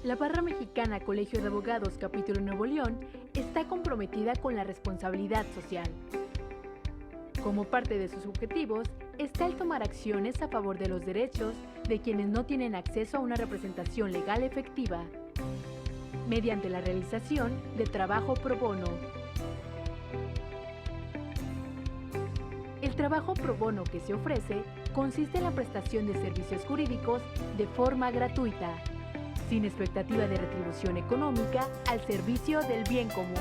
La Barra Mexicana Colegio de Abogados Capítulo Nuevo León está comprometida con la responsabilidad social. Como parte de sus objetivos está el tomar acciones a favor de los derechos de quienes no tienen acceso a una representación legal efectiva, mediante la realización de trabajo pro bono. El trabajo pro bono que se ofrece consiste en la prestación de servicios jurídicos de forma gratuita, sin expectativa de retribución económica, al servicio del bien común.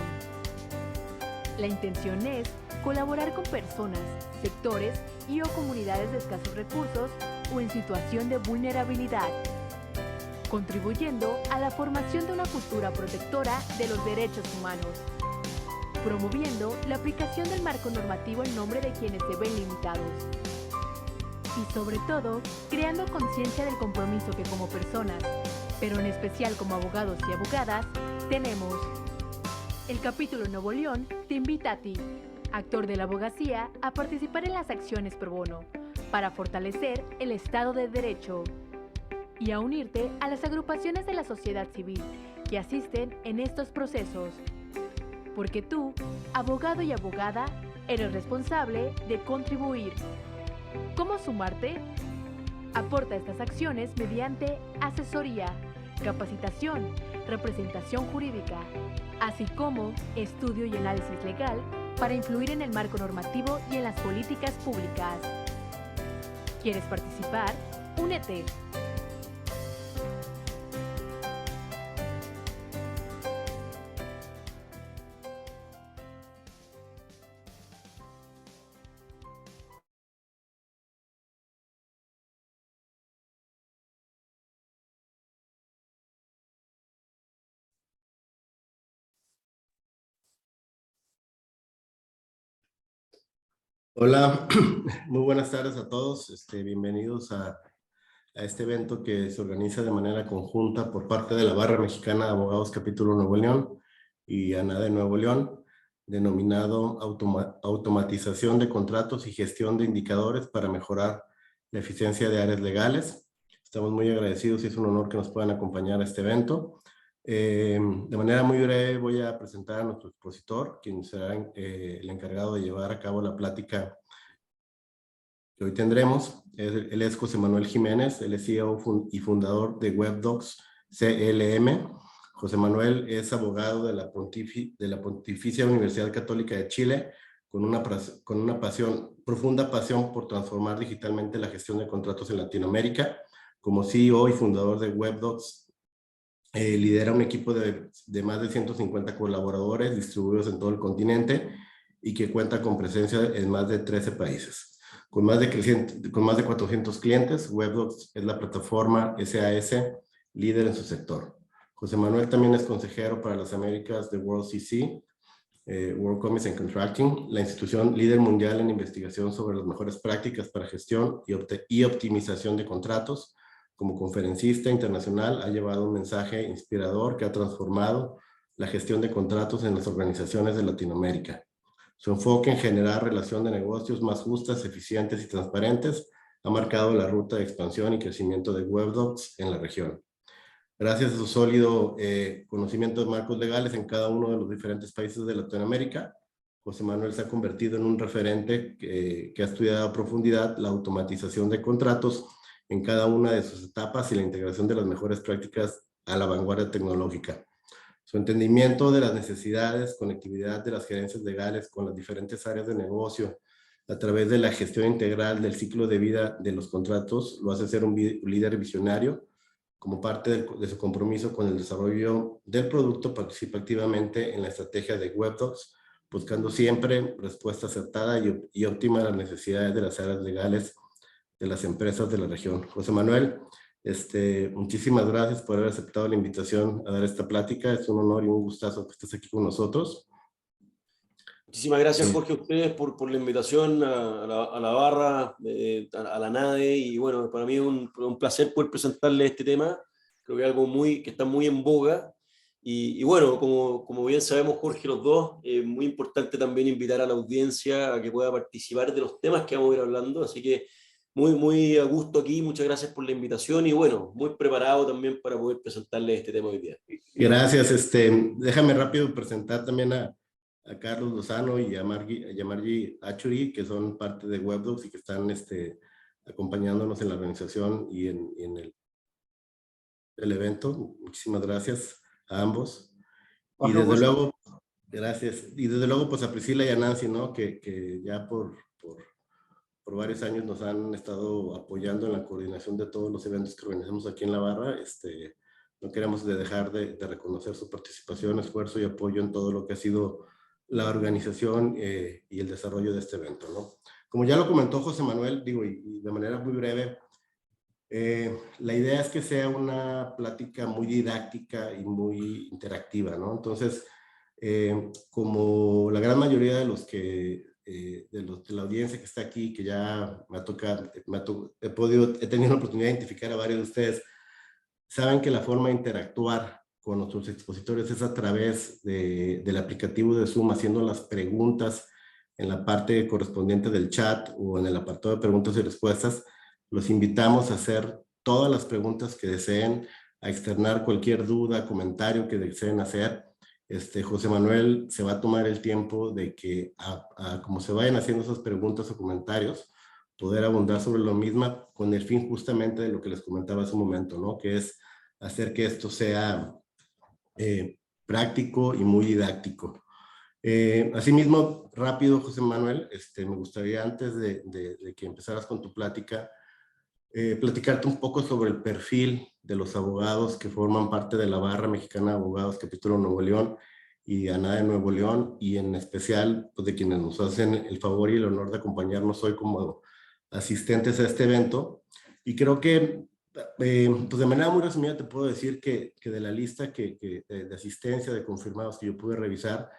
La intención es colaborar con personas, sectores y o comunidades de escasos recursos o en situación de vulnerabilidad, contribuyendo a la formación de una cultura protectora de los derechos humanos, promoviendo la aplicación del marco normativo en nombre de quienes se ven limitados y sobre todo, creando conciencia del compromiso que como personas, pero en especial como abogados y abogadas, tenemos. El Capítulo Nuevo León te invita a ti, actor de la abogacía, a participar en las acciones pro bono para fortalecer el Estado de Derecho y a unirte a las agrupaciones de la sociedad civil que asisten en estos procesos. Porque tú, abogado y abogada, eres responsable de contribuir. ¿Cómo sumarte? Aporta estas acciones mediante asesoría, capacitación, representación jurídica, así como estudio y análisis legal para influir en el marco normativo y en las políticas públicas. ¿Quieres participar? ¡Únete! Hola, muy buenas tardes a todos. Bienvenidos a este evento que se organiza de manera conjunta por parte de la Barra Mexicana de Abogados Capítulo Nuevo León y ANADE Nuevo León, denominado Automatización de Contratos y Gestión de Indicadores para mejorar la eficiencia de áreas legales. Estamos muy agradecidos y es un honor que nos puedan acompañar a este evento. De manera muy breve voy a presentar a nuestro expositor, quien será el encargado de llevar a cabo la plática que hoy tendremos. Él es José Manuel Jiménez, él es CEO y fundador de WebDocs CLM. José Manuel es abogado de la Pontificia Universidad Católica de Chile, con una profunda pasión por transformar digitalmente la gestión de contratos en Latinoamérica. Como CEO y fundador de WebDocs, lidera un equipo de más de 150 colaboradores distribuidos en todo el continente y que cuenta con presencia en más de 13 países. Con más de 400 clientes, WebDocs es la plataforma SAS líder en su sector. José Manuel también es consejero para las Américas de WorldCC, World Commerce and Contracting, la institución líder mundial en investigación sobre las mejores prácticas para gestión y optimización de contratos. Como conferencista internacional ha llevado un mensaje inspirador que ha transformado la gestión de contratos en las organizaciones de Latinoamérica. Su enfoque en generar relación de negocios más justas, eficientes y transparentes ha marcado la ruta de expansión y crecimiento de WebDocs en la región. Gracias a su sólido conocimiento de marcos legales en cada uno de los diferentes países de Latinoamérica, José Manuel se ha convertido en un referente que ha estudiado a profundidad la automatización de contratos en cada una de sus etapas y la integración de las mejores prácticas a la vanguardia tecnológica. Su entendimiento de las necesidades, conectividad de las gerencias legales con las diferentes áreas de negocio a través de la gestión integral del ciclo de vida de los contratos lo hace ser un líder visionario. Como parte de su compromiso con el desarrollo del producto, participa activamente en la estrategia de WebDocs, buscando siempre respuesta acertada y óptima a las necesidades de las áreas legales de las empresas de la región. José Manuel, muchísimas gracias por haber aceptado la invitación a dar esta plática. Es un honor y un gustazo que estés aquí con nosotros. Muchísimas gracias, Jorge, a ustedes por la invitación a la barra, a la NADE, y bueno, para mí es un placer poder presentarles este tema. Creo que es algo que está muy en boga, y bueno, como bien sabemos, Jorge, los dos, es muy importante también invitar a la audiencia a que pueda participar de los temas que vamos a ir hablando, así que muy a gusto aquí, muchas gracias por la invitación y bueno, muy preparado también para poder presentarles este tema hoy día. Gracias. Déjame rápido presentar también a Carlos Lozano y a Margie Achuri, que son parte de WebDocs y que están acompañándonos en la organización y en el evento. Muchísimas gracias a ambos. Y desde luego, gracias. Y desde luego, pues a Priscila y a Nancy, ¿no? Que ya por varios años nos han estado apoyando en la coordinación de todos los eventos que organizamos aquí en la barra. No queremos dejar de reconocer su participación, esfuerzo y apoyo en todo lo que ha sido la organización y el desarrollo de este evento, ¿no? Como ya lo comentó José Manuel, digo, y de manera muy breve, la idea es que sea una plática muy didáctica y muy interactiva, ¿no? Entonces, como la gran mayoría de los que de la audiencia que está aquí, que ya he tenido la oportunidad de identificar a varios de ustedes, saben que la forma de interactuar con nuestros expositores es a través del aplicativo de Zoom, haciendo las preguntas en la parte correspondiente del chat o en el apartado de preguntas y respuestas. Los invitamos a hacer todas las preguntas que deseen, a externar cualquier duda, comentario que deseen hacer. José Manuel se va a tomar el tiempo de que, como se vayan haciendo esas preguntas o comentarios, poder abundar sobre lo mismo con el fin justamente de lo que les comentaba hace un momento, ¿no? Que es hacer que esto sea práctico y muy didáctico. Asimismo, rápido, José Manuel, me gustaría antes de que empezaras con tu plática, platicarte un poco sobre el perfil de los abogados que forman parte de la Barra Mexicana de Abogados Capítulo Nuevo León y ANADE de Nuevo León, y en especial pues, de quienes nos hacen el favor y el honor de acompañarnos hoy como asistentes a este evento. Y creo que pues de manera muy resumida te puedo decir que de la lista de asistencia de confirmados que yo pude revisar,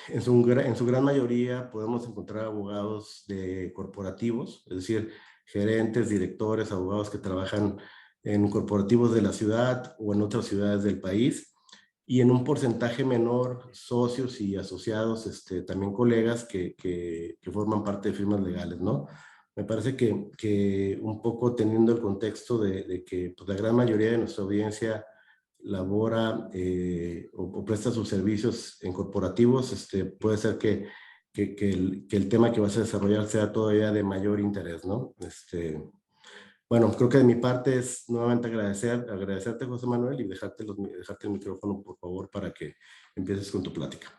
en su gran mayoría podemos encontrar abogados corporativos, es decir, gerentes, directores, abogados que trabajan en corporativos de la ciudad o en otras ciudades del país, y en un porcentaje menor socios y asociados, también colegas que forman parte de firmas legales, ¿no? Me parece que un poco teniendo el contexto de que pues, la gran mayoría de nuestra audiencia labora o presta sus servicios en corporativos, puede ser que el tema que vas a desarrollar sea todavía de mayor interés, ¿no? Bueno, creo que de mi parte es nuevamente agradecerte, José Manuel, y dejarte el micrófono, por favor, para que empieces con tu plática.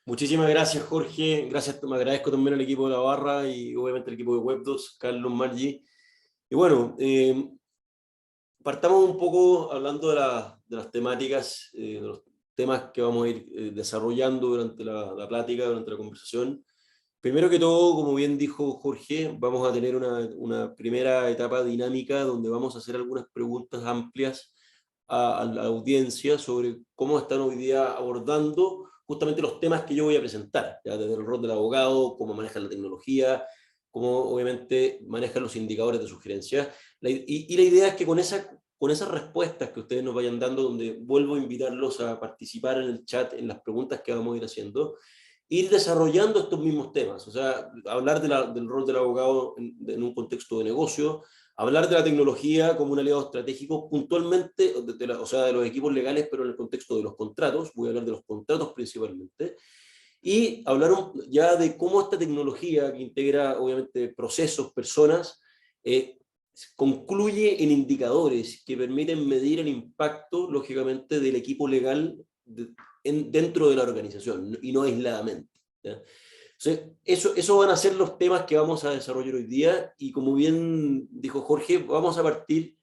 Muchísimas gracias, Jorge. Gracias, me agradezco también al equipo de la barra y obviamente al equipo de WebDocs, Carlos, Margie. Y bueno, partamos un poco hablando de las temáticas, de los temas que vamos a ir desarrollando durante la plática, durante la conversación. Primero que todo, como bien dijo Jorge, vamos a tener una primera etapa dinámica donde vamos a hacer algunas preguntas amplias a la audiencia sobre cómo están hoy día abordando justamente los temas que yo voy a presentar, ya desde el rol del abogado, cómo manejan la tecnología, cómo obviamente manejan los indicadores de sugerencia. Y la idea es que con esas respuestas que ustedes nos vayan dando, donde vuelvo a invitarlos a participar en el chat, en las preguntas que vamos a ir haciendo, ir desarrollando estos mismos temas, o sea, hablar del rol del abogado en un contexto de negocio, hablar de la tecnología como un aliado estratégico puntualmente, o sea, de los equipos legales, pero en el contexto de los contratos, voy a hablar de los contratos principalmente, y hablar ya de cómo esta tecnología que integra obviamente procesos, personas, concluye en indicadores que permiten medir el impacto, lógicamente, del equipo legal dentro de la organización y no aisladamente, ¿ya? Entonces, eso van a ser los temas que vamos a desarrollar hoy día, y como bien dijo Jorge, vamos a partir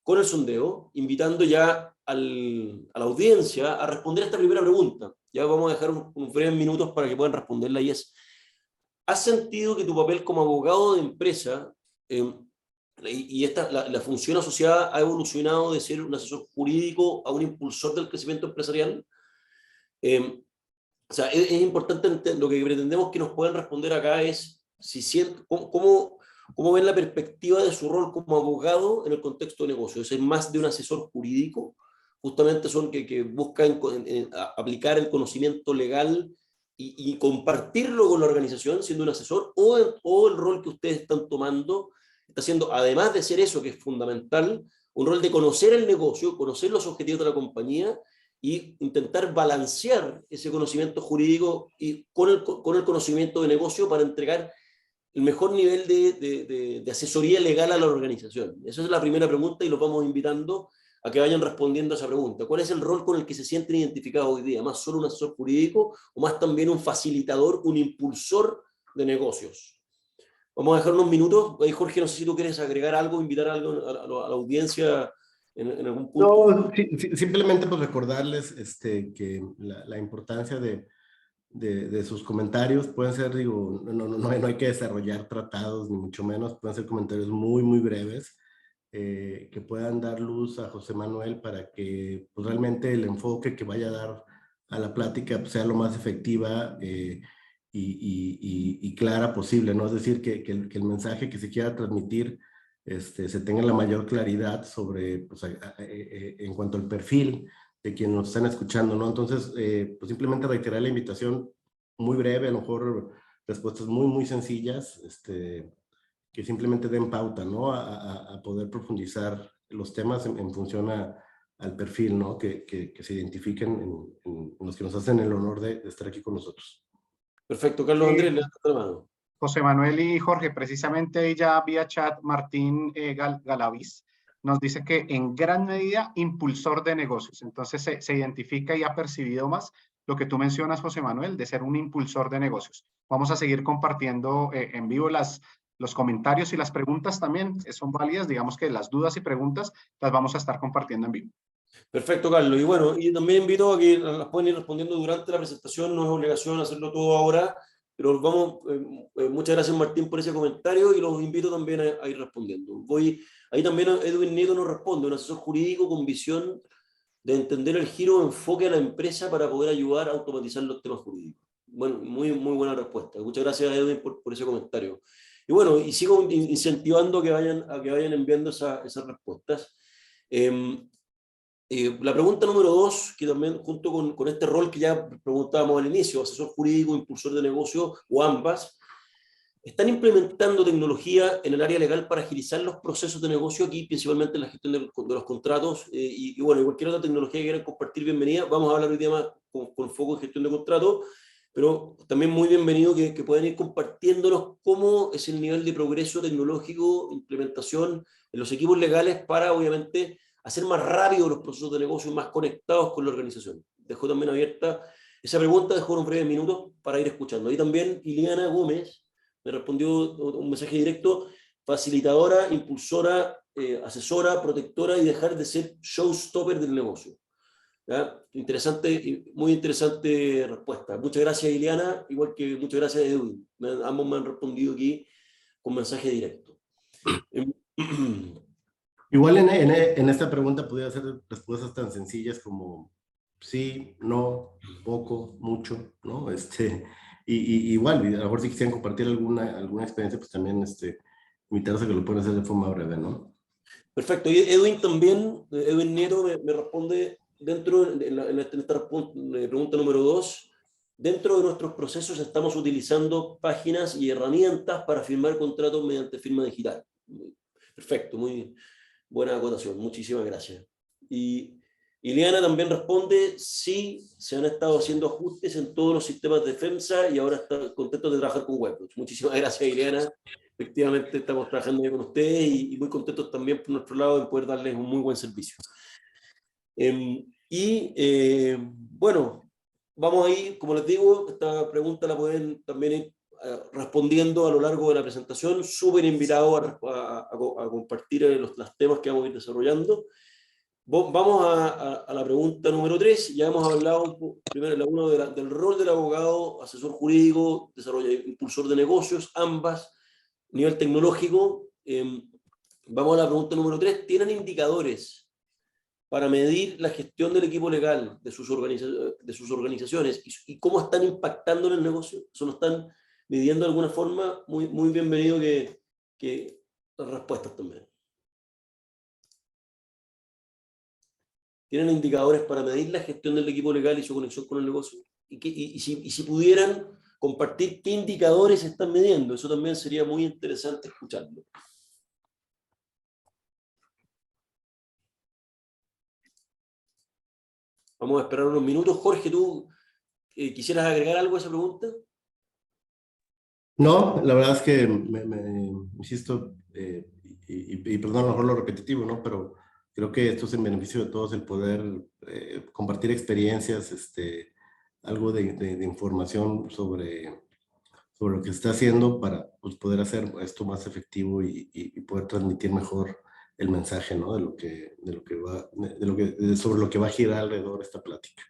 con el sondeo, invitando ya a la audiencia a responder esta primera pregunta. Ya vamos a dejar unos breves minutos para que puedan responderla, y es: ¿has sentido que tu papel como abogado de empresa la función asociada ha evolucionado de ser un asesor jurídico a un impulsor del crecimiento empresarial? O sea, es importante, lo que pretendemos que nos puedan responder acá es cómo ven la perspectiva de su rol como abogado en el contexto de negocio. ¿Es más de un asesor jurídico? Justamente son que buscan aplicar el conocimiento legal y compartirlo con la organización siendo un asesor, o el rol que ustedes están tomando está haciendo, además de ser eso que es fundamental, un rol de conocer el negocio, conocer los objetivos de la compañía y intentar balancear ese conocimiento jurídico y con el conocimiento de negocio para entregar el mejor nivel de asesoría legal a la organización. Esa es la primera pregunta y los vamos invitando a que vayan respondiendo a esa pregunta. ¿Cuál es el rol con el que se sienten identificados hoy día? ¿Más solo un asesor jurídico o más también un facilitador, un impulsor de negocios? Vamos a dejar unos minutos. Ahí, Jorge, no sé si tú quieres agregar algo, invitar algo a la audiencia en algún punto. No, simplemente pues recordarles que la importancia de sus comentarios pueden ser, digo, no hay que desarrollar tratados, ni mucho menos, pueden ser comentarios muy, muy breves, que puedan dar luz a José Manuel para que pues, realmente el enfoque que vaya a dar a la plática pues, sea lo más efectiva y clara posible, ¿no? Es decir, que el mensaje que se quiera transmitir se tenga la mayor claridad sobre, pues, en cuanto al perfil de quienes nos están escuchando, ¿no? Entonces, pues simplemente reiterar la invitación muy breve, a lo mejor respuestas muy, muy sencillas, que simplemente den pauta, ¿no? A poder profundizar los temas en función al perfil, ¿no? Que se identifiquen en los que nos hacen el honor de estar aquí con nosotros. Perfecto, Carlos Andrés, levanta la mano. José Manuel y Jorge, precisamente ahí ya vía chat, Martín Galaviz nos dice que en gran medida impulsor de negocios. Entonces se identifica y ha percibido más lo que tú mencionas, José Manuel, de ser un impulsor de negocios. Vamos a seguir compartiendo en vivo los comentarios y las preguntas también son válidas. Digamos que las dudas y preguntas las vamos a estar compartiendo en vivo. Perfecto, Carlos. Y bueno, y también invito a que las pueden ir respondiendo durante la presentación, no es obligación hacerlo todo ahora, pero vamos, muchas gracias Martín por ese comentario y los invito también a ir respondiendo. Ahí también Edwin Nieto nos responde, un asesor jurídico con visión de entender el giro o enfoque a la empresa para poder ayudar a automatizar los temas jurídicos. Bueno, muy buena respuesta. Muchas gracias Edwin por ese comentario. Y bueno, y sigo incentivando a que vayan enviando esas respuestas. La pregunta número 2, que también junto con este rol que ya preguntábamos al inicio, asesor jurídico, impulsor de negocio o ambas, ¿están implementando tecnología en el área legal para agilizar los procesos de negocio aquí, principalmente en la gestión de los contratos? Y bueno, cualquier otra tecnología que quieran compartir, bienvenida. Vamos a hablar hoy día más con foco en gestión de contratos, pero también muy bienvenido que puedan ir compartiéndonos cómo es el nivel de progreso tecnológico, implementación en los equipos legales para, obviamente, hacer más rápido los procesos de negocio, más conectados con la organización. Dejo también abierta esa pregunta, dejo unos breves minutos para ir escuchando. Ahí también Ileana Gómez me respondió un mensaje directo, facilitadora, impulsora, asesora, protectora y dejar de ser showstopper del negocio. ¿Ya? Muy interesante respuesta. Muchas gracias Ileana, igual que muchas gracias Edwin. Ambos me han respondido aquí con mensaje directo. Igual en esta pregunta podría hacer respuestas tan sencillas como sí, no, poco, mucho, ¿no? Igual, a lo mejor si quisieran compartir alguna experiencia, pues también invitarlos a que lo puedan hacer de forma breve, ¿no? Perfecto. Y Edwin Nieto me responde dentro en esta pregunta número 2. Dentro de nuestros procesos estamos utilizando páginas y herramientas para firmar contratos mediante firma digital. Perfecto, muy buena acotación. Muchísimas gracias. Y Ileana también responde, sí, se han estado haciendo ajustes en todos los sistemas de FEMSA y ahora está contento de trabajar con WebDocs. Muchísimas gracias, Ileana. Efectivamente, estamos trabajando con ustedes y muy contentos también por nuestro lado de poder darles un muy buen servicio. Bueno, vamos ahí, como les digo, esta pregunta la pueden también ir respondiendo a lo largo de la presentación. Súper invitado a compartir los temas que vamos a ir desarrollando. Vamos a la pregunta número 3. Ya hemos hablado primero en la 1 del rol del abogado, asesor jurídico, impulsor de negocios, ambas, nivel tecnológico. Vamos a la pregunta número 3. ¿Tienen indicadores para medir la gestión del equipo legal de sus organizaciones y cómo están impactando en el negocio? ¿Eso lo están midiendo de alguna forma? Muy bienvenido que las respuestas también. ¿Tienen indicadores para medir la gestión del equipo legal y su conexión con el negocio? Y si pudieran compartir qué indicadores están midiendo, eso también sería muy interesante escucharlo. Vamos a esperar unos minutos. Jorge, ¿tú quisieras agregar algo a esa pregunta? No, la verdad es que insisto, y perdón a lo mejor lo repetitivo, ¿no? Pero creo que esto es en beneficio de todos, el poder compartir experiencias, algo de información sobre lo que se está haciendo para pues, poder hacer esto más efectivo y poder transmitir mejor el mensaje, ¿no? Sobre lo que va a girar alrededor de esta plática.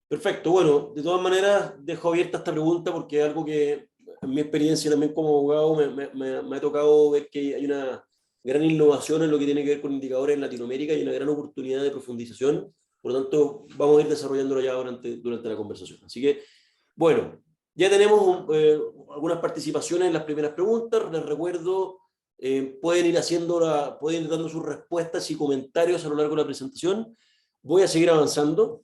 Perfecto, bueno, de todas maneras dejo abierta esta pregunta porque es algo que en mi experiencia también como abogado me ha tocado ver que hay una gran innovación en lo que tiene que ver con indicadores en Latinoamérica y una gran oportunidad de profundización. Por lo tanto, vamos a ir desarrollándolo ya durante la conversación. Así que, bueno, ya tenemos algunas participaciones en las primeras preguntas. Les recuerdo, pueden ir dando sus respuestas y comentarios a lo largo de la presentación. Voy a seguir avanzando.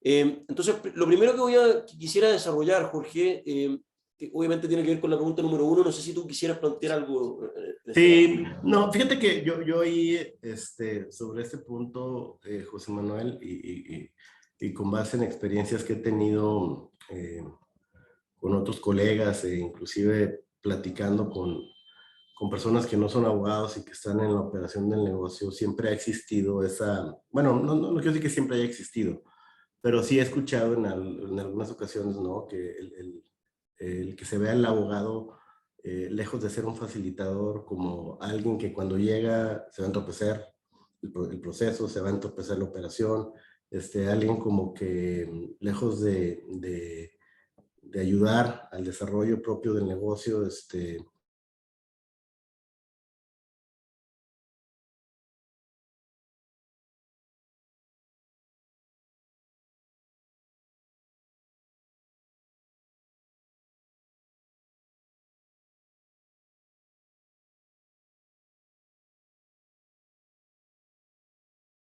Entonces, lo primero que quisiera desarrollar, Jorge, que obviamente tiene que ver con la pregunta número 1, no sé si tú quisieras plantear algo. Sí, no, fíjate que yo ahí, sobre este punto, José Manuel, y con base en experiencias que he tenido con otros colegas, e inclusive platicando con personas que no son abogados y que están en la operación del negocio, siempre ha existido bueno, no quiero decir que siempre haya existido, pero sí he escuchado en algunas ocasiones, ¿no? Que el que se vea el abogado, lejos de ser un facilitador, como alguien que cuando llega se va a entorpecer el proceso, se va a entorpecer la operación, alguien como que lejos de ayudar al desarrollo propio del negocio,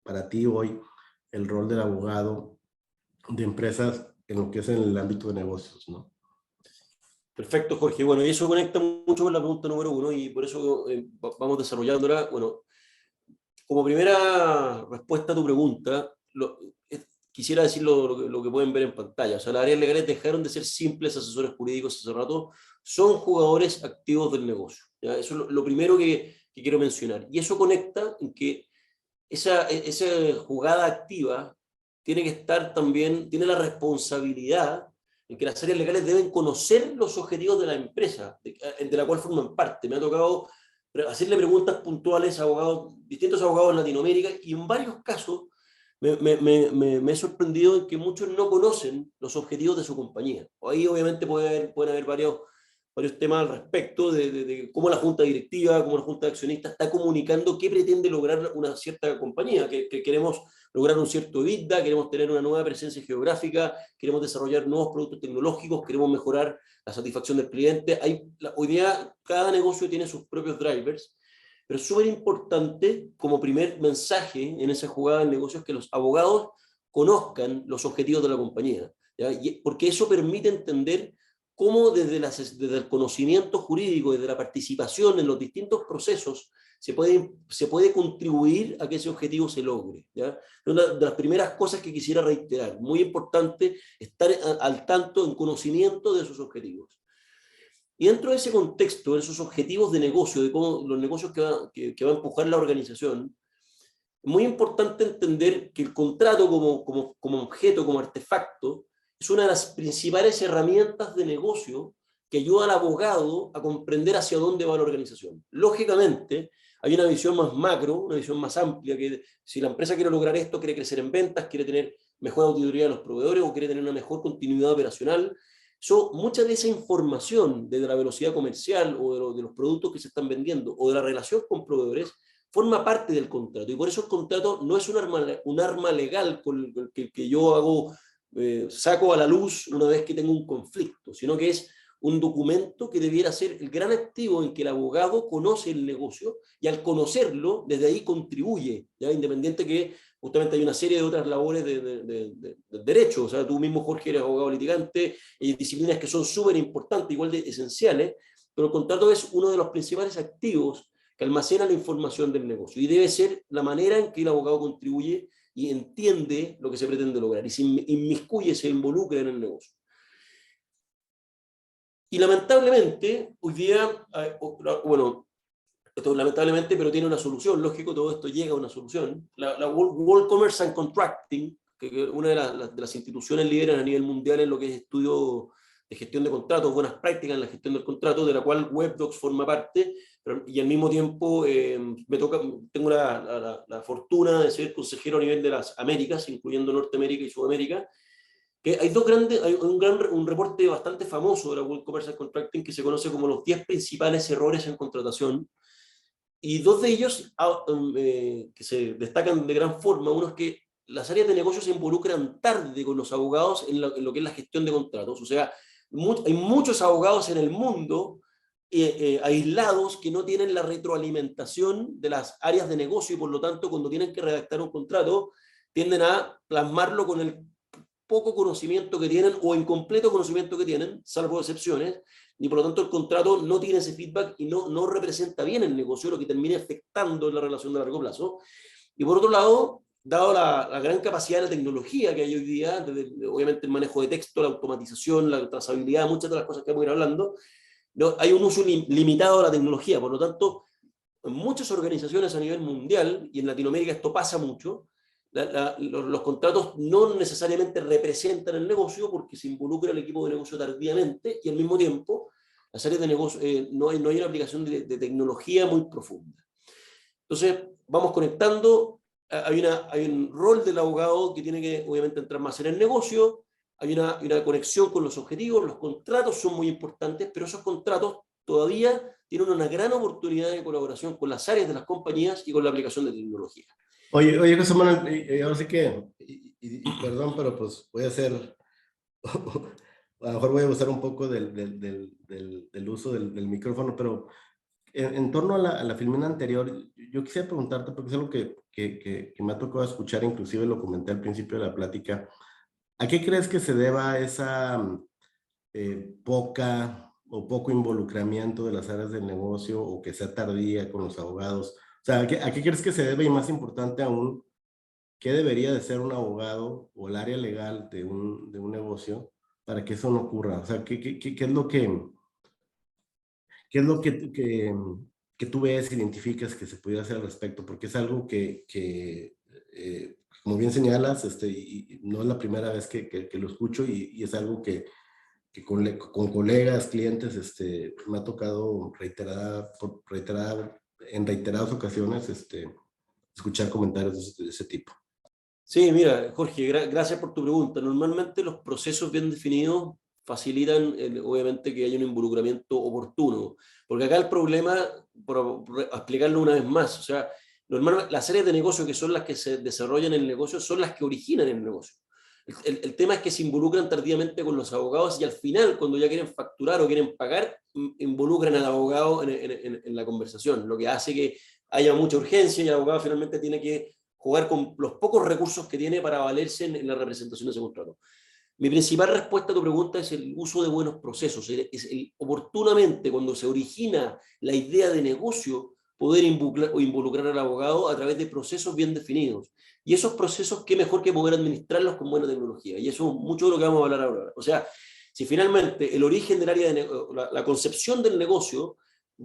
para ti hoy el rol del abogado de empresas en lo que es en el ámbito de negocios, ¿no? Perfecto, Jorge. Bueno, y eso conecta mucho con la pregunta número 1 y por eso vamos desarrollándola. Bueno, como primera respuesta a tu pregunta, quisiera decir lo que pueden ver en pantalla. O sea, las áreas legales dejaron de ser simples asesores jurídicos hace rato, son jugadores activos del negocio. ¿Ya? Eso es lo primero que quiero mencionar. Y eso conecta en que esa jugada activa tiene que estar también, tiene la responsabilidad en que las áreas legales deben conocer los objetivos de la empresa, de la cual forman parte. Me ha tocado hacerle preguntas puntuales a distintos abogados en Latinoamérica, y en varios casos me he sorprendido en que muchos no conocen los objetivos de su compañía. Ahí obviamente pueden haber varios temas al respecto de cómo la junta directiva, cómo la junta de accionistas está comunicando qué pretende lograr una cierta compañía, que queremos lograr un cierto EBITDA, queremos tener una nueva presencia geográfica, queremos desarrollar nuevos productos tecnológicos, queremos mejorar la satisfacción del cliente. Hoy día cada negocio tiene sus propios drivers, pero es súper importante como primer mensaje en esa jugada de negocios que los abogados conozcan los objetivos de la compañía, ¿ya? Porque eso permite entender cómo desde el conocimiento jurídico, desde la participación en los distintos procesos, se puede contribuir a que ese objetivo se logre, ¿ya? Una de las primeras cosas que quisiera reiterar, muy importante, estar al tanto, en conocimiento de esos objetivos. Y dentro de ese contexto, de esos objetivos de negocio, de cómo los negocios que va a empujar la organización, es muy importante entender que el contrato como objeto, como artefacto, es una de las principales herramientas de negocio que ayuda al abogado a comprender hacia dónde va la organización. Lógicamente, hay una visión más macro, una visión más amplia, que si la empresa quiere lograr esto, quiere crecer en ventas, quiere tener mejor auditoría de los proveedores o quiere tener una mejor continuidad operacional, mucha de esa información de la velocidad comercial o de los productos que se están vendiendo o de la relación con proveedores forma parte del contrato, y por eso el contrato no es un arma legal con el que yo saco a la luz una vez que tengo un conflicto, sino que es un documento que debiera ser el gran activo en que el abogado conoce el negocio y al conocerlo, desde ahí contribuye, ¿ya? Independiente que justamente hay una serie de otras labores de derecho. O sea, tú mismo, Jorge, eres abogado litigante, y disciplinas que son súper importantes, igual de esenciales, pero el contrato es uno de los principales activos que almacena la información del negocio y debe ser la manera en que el abogado contribuye y entiende lo que se pretende lograr y se inmiscuye, se involucra en el negocio. Y lamentablemente, hoy día, bueno, esto lamentablemente, pero tiene una solución, lógico, todo esto llega a una solución. La World Commerce and Contracting, que es una de las instituciones líderes a nivel mundial en lo que es estudio de gestión de contratos, buenas prácticas en la gestión del contrato, de la cual WebDocs forma parte, y al mismo tiempo tengo la fortuna de ser consejero a nivel de las Américas, incluyendo Norteamérica y Sudamérica, que hay un reporte bastante famoso de la World Commerce and Contracting que se conoce como los 10 principales errores en contratación, y dos de ellos que se destacan de gran forma. Uno es que las áreas de negocio se involucran tarde con los abogados en lo que es la gestión de contratos. O sea, hay muchos abogados en el mundo aislados que no tienen la retroalimentación de las áreas de negocio y por lo tanto cuando tienen que redactar un contrato tienden a plasmarlo con el poco conocimiento que tienen o incompleto conocimiento que tienen, salvo excepciones, y por lo tanto el contrato no tiene ese feedback y no representa bien el negocio, lo que termina afectando la relación de largo plazo. Y por otro lado, dado la gran capacidad de la tecnología que hay hoy día, obviamente el manejo de texto, la automatización, la trazabilidad, muchas de las cosas que vamos a ir hablando, hay un uso limitado de la tecnología. Por lo tanto, en muchas organizaciones a nivel mundial, y en Latinoamérica esto pasa mucho, los contratos no necesariamente representan el negocio porque se involucra el equipo de negocio tardíamente y al mismo tiempo las áreas de negocio, no hay una aplicación de tecnología muy profunda. Entonces, vamos conectando. Hay un rol del abogado que tiene que obviamente entrar más en el negocio, hay una conexión con los objetivos, los contratos son muy importantes, pero esos contratos todavía tienen una gran oportunidad de colaboración con las áreas de las compañías y con la aplicación de tecnología. Oye, José Manuel, ahora sí que, perdón, pero pues voy a hacer, a lo mejor voy a usar un poco del uso del micrófono, pero en torno a la filmina anterior, yo quisiera preguntarte, porque es algo que me ha tocado escuchar, inclusive lo comenté al principio de la plática, ¿a qué crees que se deba esa poco involucramiento de las áreas del negocio o que sea tardía con los abogados? O sea, ¿a qué crees que se debe? Y más importante aún, ¿qué debería de ser un abogado o el área legal de un negocio para que eso no ocurra? O sea, ¿qué es lo que tú ves, identificas que se pudiera hacer al respecto? Porque es algo que como bien señalas, y no es la primera vez que lo escucho y es algo que con colegas, clientes, me ha tocado en reiteradas ocasiones escuchar comentarios de ese tipo. Sí, mira, Jorge, gracias por tu pregunta. Normalmente los procesos bien definidos facilitan, obviamente, que haya un involucramiento oportuno. Porque acá el problema, por explicarlo una vez más, o sea, normalmente las áreas de negocio que son las que se desarrollan en el negocio son las que originan el negocio. El tema es que se involucran tardíamente con los abogados y al final, cuando ya quieren facturar o quieren pagar, involucran al abogado en la conversación, lo que hace que haya mucha urgencia y el abogado finalmente tiene que jugar con los pocos recursos que tiene para valerse en la representación de ese contrato. Mi principal respuesta a tu pregunta es el uso de buenos procesos. Oportunamente, cuando se origina la idea de negocio, poder involucrar al abogado a través de procesos bien definidos. Y esos procesos, qué mejor que poder administrarlos con buena tecnología. Y eso es mucho de lo que vamos a hablar ahora. O sea, si finalmente el origen del área de la concepción del negocio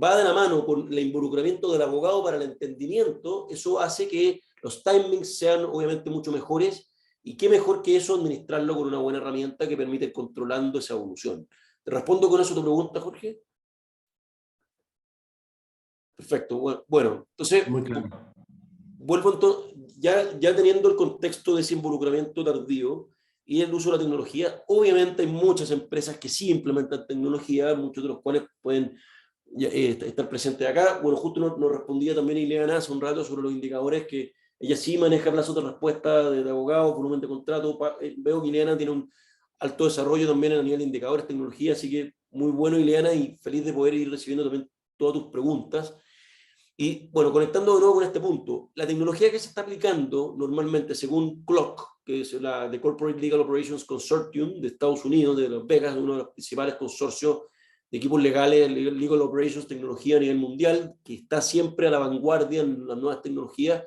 va de la mano con el involucramiento del abogado para el entendimiento, eso hace que los timings sean obviamente mucho mejores, y qué mejor que eso administrarlo con una buena herramienta que permite ir controlando esa evolución. ¿Te respondo con eso tu pregunta, Jorge? Perfecto. Bueno, entonces, muy claro. Vuelvo entonces, ya teniendo el contexto de ese involucramiento tardío y el uso de la tecnología, obviamente hay muchas empresas que sí implementan tecnología, muchos de los cuales pueden estar presentes acá. Bueno, justo nos respondía también Ileana hace un rato sobre los indicadores que ella sí maneja plazos de respuesta de abogado, volumen de contrato. Veo que Ileana tiene un alto desarrollo también a nivel de indicadores, tecnología, así que muy bueno, Ileana, y feliz de poder ir recibiendo también todas tus preguntas. Y bueno, conectando de nuevo con este punto, la tecnología que se está aplicando normalmente según CLOC, que es la de Corporate Legal Operations Consortium de Estados Unidos, de Las Vegas, uno de los principales consorcios de equipos legales, Legal Operations, tecnología a nivel mundial, que está siempre a la vanguardia en las nuevas tecnologías.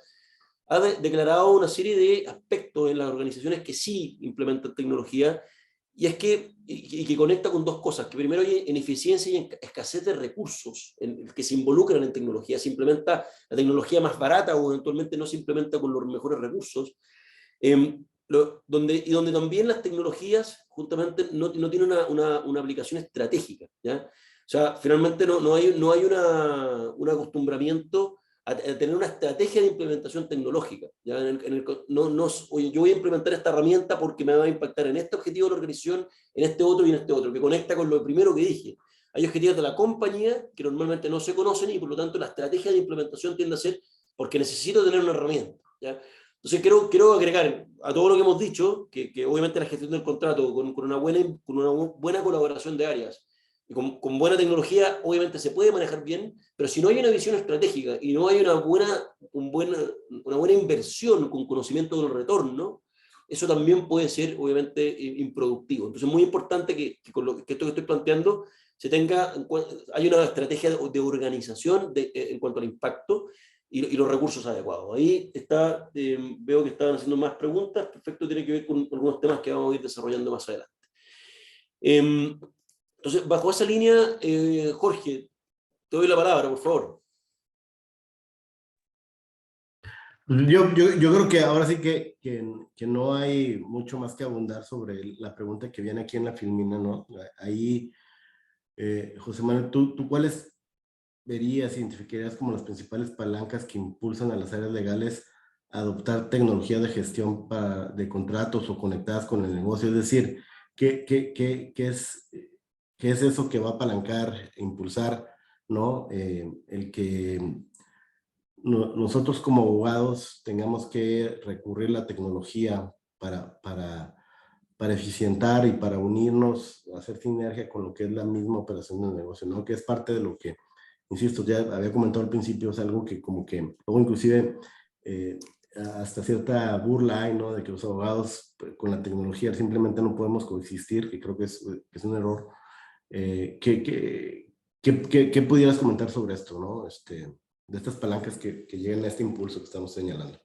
ha declarado una serie de aspectos en las organizaciones que sí implementan tecnología, y es que conecta con dos cosas, que primero hay ineficiencia y escasez de recursos que se involucran en tecnología. Se implementa la tecnología más barata o eventualmente no se implementa con los mejores recursos, donde también las tecnologías justamente no tienen una aplicación estratégica, ¿ya? O sea, finalmente no hay un acostumbramiento a tener una estrategia de implementación tecnológica, ¿ya? Oye, yo voy a implementar esta herramienta porque me va a impactar en este objetivo de la organización, en este otro y en este otro, que conecta con lo primero que dije. Hay objetivos de la compañía que normalmente no se conocen y por lo tanto la estrategia de implementación tiende a ser porque necesito tener una herramienta, ¿ya? Entonces quiero agregar a todo lo que hemos dicho, que obviamente la gestión del contrato con una buena colaboración de áreas y con buena tecnología obviamente se puede manejar bien, pero si no hay una visión estratégica y no hay una buena inversión con conocimiento del retorno, eso también puede ser obviamente improductivo. Entonces es muy importante que esto que estoy planteando hay una estrategia de organización en cuanto al impacto y los recursos adecuados. Ahí está, veo que estaban haciendo más preguntas, perfecto, tiene que ver con algunos temas que vamos a ir desarrollando más adelante. Entonces, bajo esa línea, Jorge, te doy la palabra, por favor. Yo creo que ahora sí que no hay mucho más que abundar sobre la pregunta que viene aquí en la filmina, ¿no? Ahí, José Manuel, ¿tú cuáles verías, identificarías como las principales palancas que impulsan a las áreas legales a adoptar tecnología de gestión de contratos o conectadas con el negocio? Es decir, ¿qué es eso que va a apalancar, impulsar, ¿no? El que nosotros como abogados tengamos que recurrir a la tecnología para eficientar y para unirnos, hacer sinergia con lo que es la misma operación del negocio, ¿no? Que es parte de lo que, insisto, ya había comentado al principio, es algo que como que luego inclusive hasta cierta burla hay, ¿no? De que los abogados con la tecnología simplemente no podemos coexistir, que creo que es un error. ¿Qué pudieras comentar sobre esto, ¿no? De estas palancas que lleguen a este impulso que estamos señalando?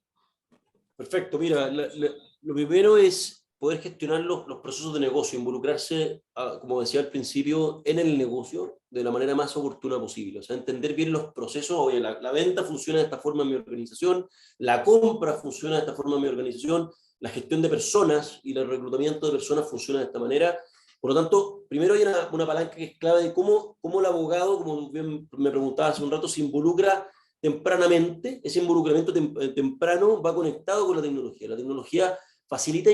Perfecto, mira, lo primero es poder gestionar los procesos de negocio, involucrarse, como decía al principio, en el negocio de la manera más oportuna posible. O sea, entender bien los procesos. Oye, la venta funciona de esta forma en mi organización, la compra funciona de esta forma en mi organización, la gestión de personas y el reclutamiento de personas funciona de esta manera. Por lo tanto, primero hay una palanca que es clave de cómo el abogado, como bien me preguntaba hace un rato, se involucra tempranamente. Ese involucramiento temprano va conectado con la tecnología. La tecnología facilita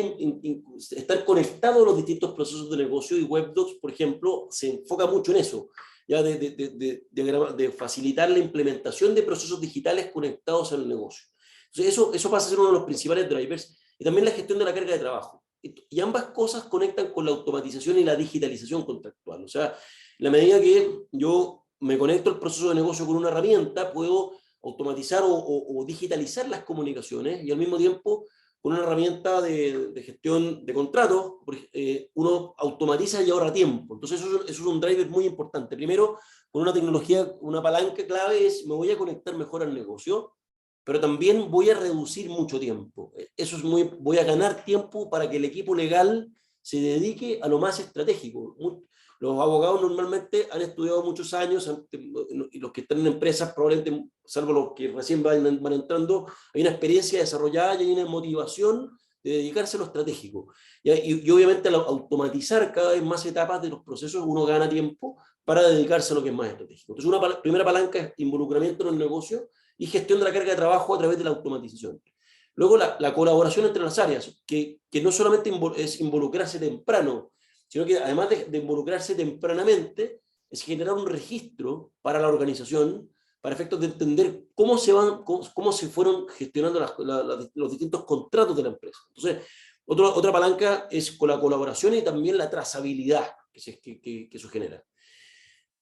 estar conectado a los distintos procesos de negocio, y WebDocs, por ejemplo, se enfoca mucho en eso, ya de facilitar la implementación de procesos digitales conectados al negocio. Entonces eso pasa a ser uno de los principales drivers, y también la gestión de la carga de trabajo. Y ambas cosas conectan con la automatización y la digitalización contractual. O sea, en la medida que yo me conecto al proceso de negocio con una herramienta, puedo automatizar o digitalizar las comunicaciones, y al mismo tiempo, con una herramienta de gestión de contratos, uno automatiza y ahorra tiempo. Entonces eso es un driver muy importante. Primero, con una tecnología, una palanca clave es: me voy a conectar mejor al negocio, pero también voy a reducir mucho tiempo. Voy a ganar tiempo para que el equipo legal se dedique a lo más estratégico. Los abogados normalmente han estudiado muchos años, y los que están en empresas probablemente, salvo los que recién van entrando, hay una experiencia desarrollada y hay una motivación de dedicarse a lo estratégico. Y obviamente al automatizar cada vez más etapas de los procesos, uno gana tiempo para dedicarse a lo que es más estratégico. Entonces, una primera palanca es involucramiento en el negocio y gestión de la carga de trabajo a través de la automatización. Luego, la colaboración entre las áreas, que no solamente es involucrarse temprano, sino que además de involucrarse tempranamente, es generar un registro para la organización para efectos de entender cómo se fueron gestionando los distintos contratos de la empresa. Entonces, otra palanca es con la colaboración y también la trazabilidad que eso genera.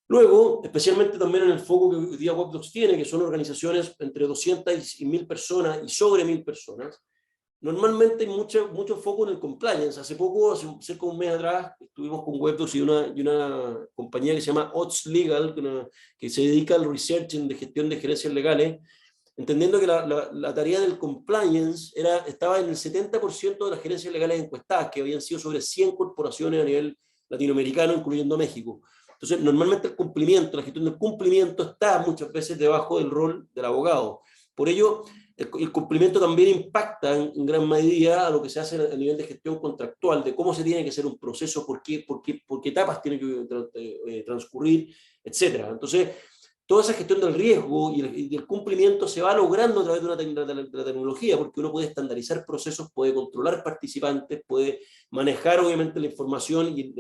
Luego, especialmente también en el foco que hoy día WebDocs tiene, que son organizaciones entre 200 y 1000 personas y sobre 1000 personas, normalmente hay mucho foco en el compliance. Hace cerca de un mes atrás, estuvimos con WebDocs y una compañía que se llama Odds Legal, que se dedica al research de gestión de gerencias legales, entendiendo que la tarea del compliance estaba en el 70% de las gerencias legales encuestadas, que habían sido sobre 100 corporaciones a nivel latinoamericano, incluyendo México. Entonces, normalmente el cumplimiento, la gestión del cumplimiento está muchas veces debajo del rol del abogado. Por ello, el cumplimiento también impacta en gran medida a lo que se hace a nivel de gestión contractual, de cómo se tiene que hacer un proceso, por qué etapas tiene que transcurrir, etc. Entonces, toda esa gestión del riesgo y el cumplimiento se va logrando a través de la tecnología, porque uno puede estandarizar procesos, puede controlar participantes, puede manejar obviamente la información y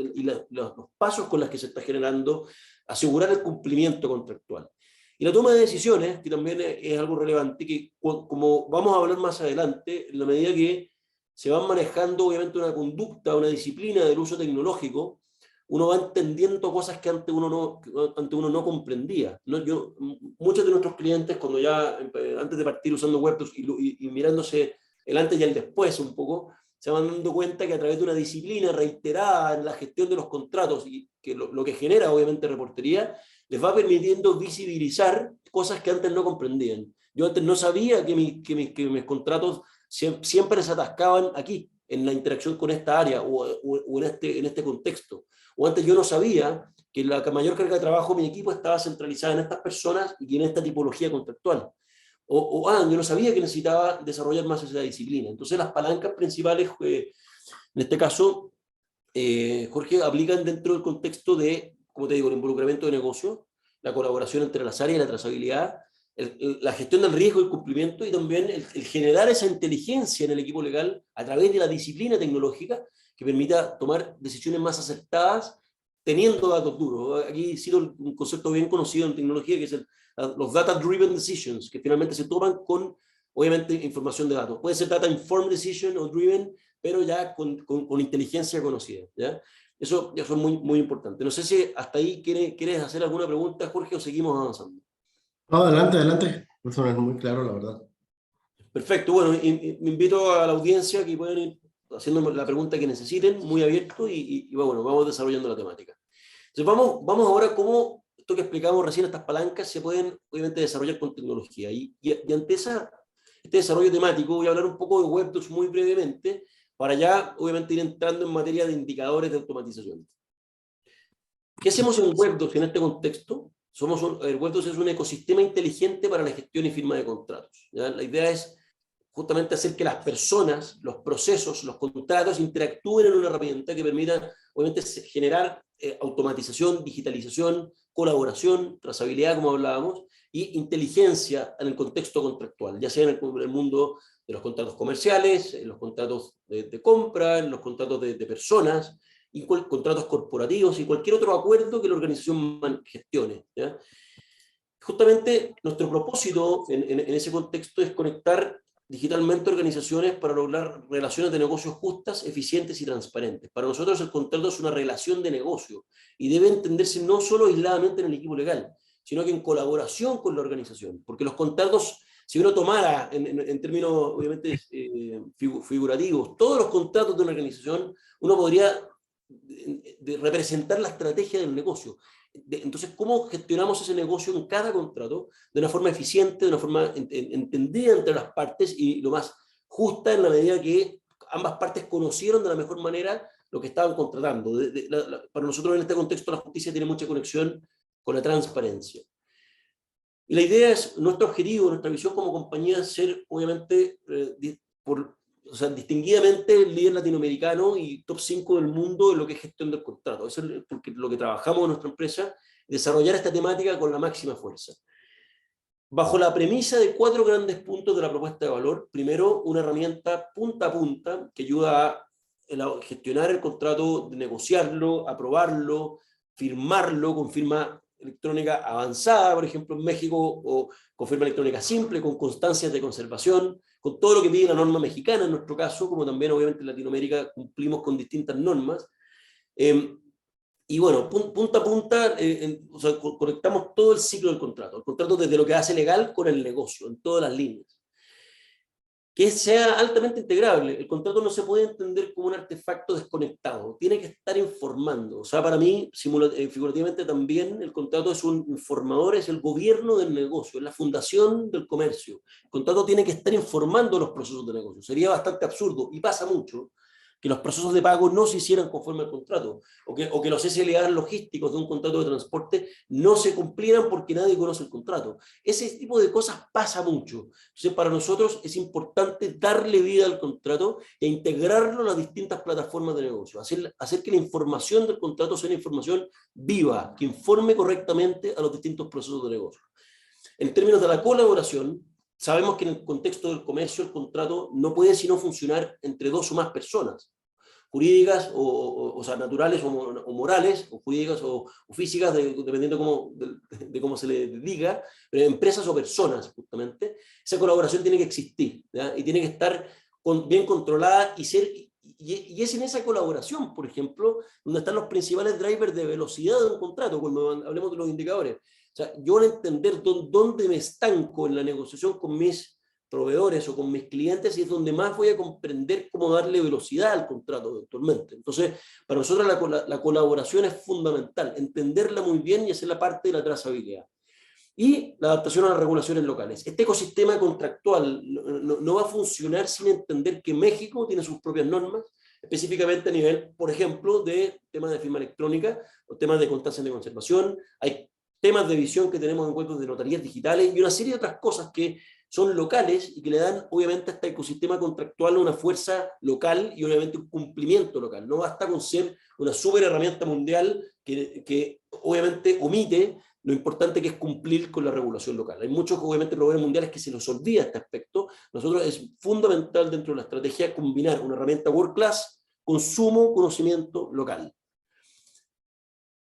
los pasos con los que se está generando, asegurar el cumplimiento contractual. Y la toma de decisiones, que también es algo relevante, que como vamos a hablar más adelante, en la medida que se van manejando obviamente una conducta, una disciplina del uso tecnológico, uno va entendiendo cosas que antes uno no comprendía. Muchos de nuestros clientes, cuando ya, antes de partir usando WebDocs y mirándose el antes y el después un poco, se van dando cuenta que a través de una disciplina reiterada en la gestión de los contratos, y que lo que genera obviamente reportería, les va permitiendo visibilizar cosas que antes no comprendían. Yo antes no sabía que mis contratos siempre se atascaban aquí, en la interacción con esta área o en este contexto. O antes yo no sabía que la mayor carga de trabajo de mi equipo estaba centralizada en estas personas y en esta tipología contractual. Yo no sabía que necesitaba desarrollar más esa disciplina. Entonces las palancas principales, en este caso, Jorge, aplican dentro del contexto de, como te digo, el involucramiento de negocio, la colaboración entre las áreas y la trazabilidad, la gestión del riesgo y el cumplimiento, y también el generar esa inteligencia en el equipo legal a través de la disciplina tecnológica que permita tomar decisiones más acertadas teniendo datos duros. Aquí cito un concepto bien conocido en tecnología, que es los data-driven decisions, que finalmente se toman con, obviamente, información de datos. Puede ser data-informed decision o driven, pero ya con inteligencia conocida, ¿ya? Eso es muy, muy importante. No sé si hasta ahí quieres hacer alguna pregunta, Jorge, o seguimos avanzando. No, adelante, adelante. Eso es muy claro, la verdad. Perfecto. Bueno, me invito a la audiencia que pueden ir haciendo la pregunta que necesiten, muy abierto, y bueno, vamos desarrollando la temática. Entonces vamos ahora a cómo esto que explicamos recién, estas palancas, se pueden obviamente desarrollar con tecnología. Y ante este desarrollo temático voy a hablar un poco de WebDocs muy brevemente, para ya obviamente ir entrando en materia de indicadores de automatización. ¿Qué hacemos en WebDocs en este contexto? WebDocs es un ecosistema inteligente para la gestión y firma de contratos, ¿ya? La idea es justamente hacer que las personas, los procesos, los contratos interactúen en una herramienta que permita obviamente generar automatización, digitalización, colaboración, trazabilidad, como hablábamos, y inteligencia en el contexto contractual, ya sea en el mundo de los contratos comerciales, en los contratos de compra, en los contratos de personas, y contratos corporativos y cualquier otro acuerdo que la organización gestione, ¿ya? Justamente nuestro propósito en ese contexto es conectar digitalmente organizaciones para lograr relaciones de negocios justas, eficientes y transparentes. Para nosotros el contrato es una relación de negocio y debe entenderse no solo aisladamente en el equipo legal, sino que en colaboración con la organización, porque los contratos, si uno tomara en términos obviamente figurativos, todos los contratos de una organización, uno podría representar la estrategia del negocio. Entonces, ¿cómo gestionamos ese negocio en cada contrato de una forma eficiente, de una forma entendida entre las partes y lo más justa en la medida que ambas partes conocieron de la mejor manera lo que estaban contratando? Para nosotros en este contexto la justicia tiene mucha conexión con la transparencia. Y la idea es, nuestro objetivo, nuestra visión como compañía es ser, obviamente, distinguidamente el líder latinoamericano y top 5 del mundo en lo que es gestión del contrato. Eso es porque lo que trabajamos en nuestra empresa, desarrollar esta temática con la máxima fuerza. Bajo la premisa de 4 grandes puntos de la propuesta de valor. Primero, una herramienta punta a punta que ayuda a gestionar el contrato, negociarlo, aprobarlo, firmarlo con firma electrónica avanzada, por ejemplo en México, o con firma electrónica simple, con constancias de conservación, con todo lo que pide la norma mexicana en nuestro caso, como también obviamente en Latinoamérica cumplimos con distintas normas. Y bueno, punta a punta, conectamos todo el ciclo del contrato. El contrato desde lo que hace legal con el negocio, en todas las líneas. que sea altamente integrable. El contrato no se puede entender como un artefacto desconectado, tiene que estar informando. O sea, para mí, figurativamente también, el contrato es un informador, es el gobierno del negocio, es la fundación del comercio. El contrato tiene que estar informando los procesos de negocio. Sería bastante absurdo, y pasa mucho, que los procesos de pago no se hicieran conforme al contrato, o que los SLA logísticos de un contrato de transporte no se cumplieran porque nadie conoce el contrato. Ese tipo de cosas pasa mucho. Entonces, para nosotros es importante darle vida al contrato e integrarlo a las distintas plataformas de negocio, hacer que la información del contrato sea una información viva, que informe correctamente a los distintos procesos de negocio. En términos de la colaboración, sabemos que en el contexto del comercio el contrato no puede sino funcionar entre dos o más personas, jurídicas o sea, naturales o morales, o jurídicas o físicas, dependiendo de cómo se le diga, pero empresas o personas, justamente. Esa colaboración tiene que existir, ¿ya? Y tiene que estar bien controlada y es en esa colaboración, por ejemplo, donde están los principales drivers de velocidad de un contrato, cuando hablemos de los indicadores. O sea, yo al entender dónde me estanco en la negociación con mis proveedores o con mis clientes, y es donde más voy a comprender cómo darle velocidad al contrato eventualmente. Entonces, para nosotros la colaboración es fundamental, entenderla muy bien y hacerla parte de la trazabilidad. Y la adaptación a las regulaciones locales. Este ecosistema contractual no va a funcionar sin entender que México tiene sus propias normas, específicamente a nivel, por ejemplo, de temas de firma electrónica, o temas de constancia de conservación, hay temas de visión que tenemos en cuentos de notarías digitales y una serie de otras cosas que son locales y que le dan obviamente a este ecosistema contractual una fuerza local y obviamente un cumplimiento local. No basta con ser una super herramienta mundial que obviamente omite lo importante que es cumplir con la regulación local. Hay muchos obviamente proveedores mundiales que se les olvida este aspecto. Nosotros es fundamental dentro de la estrategia combinar una herramienta world class con sumo conocimiento local.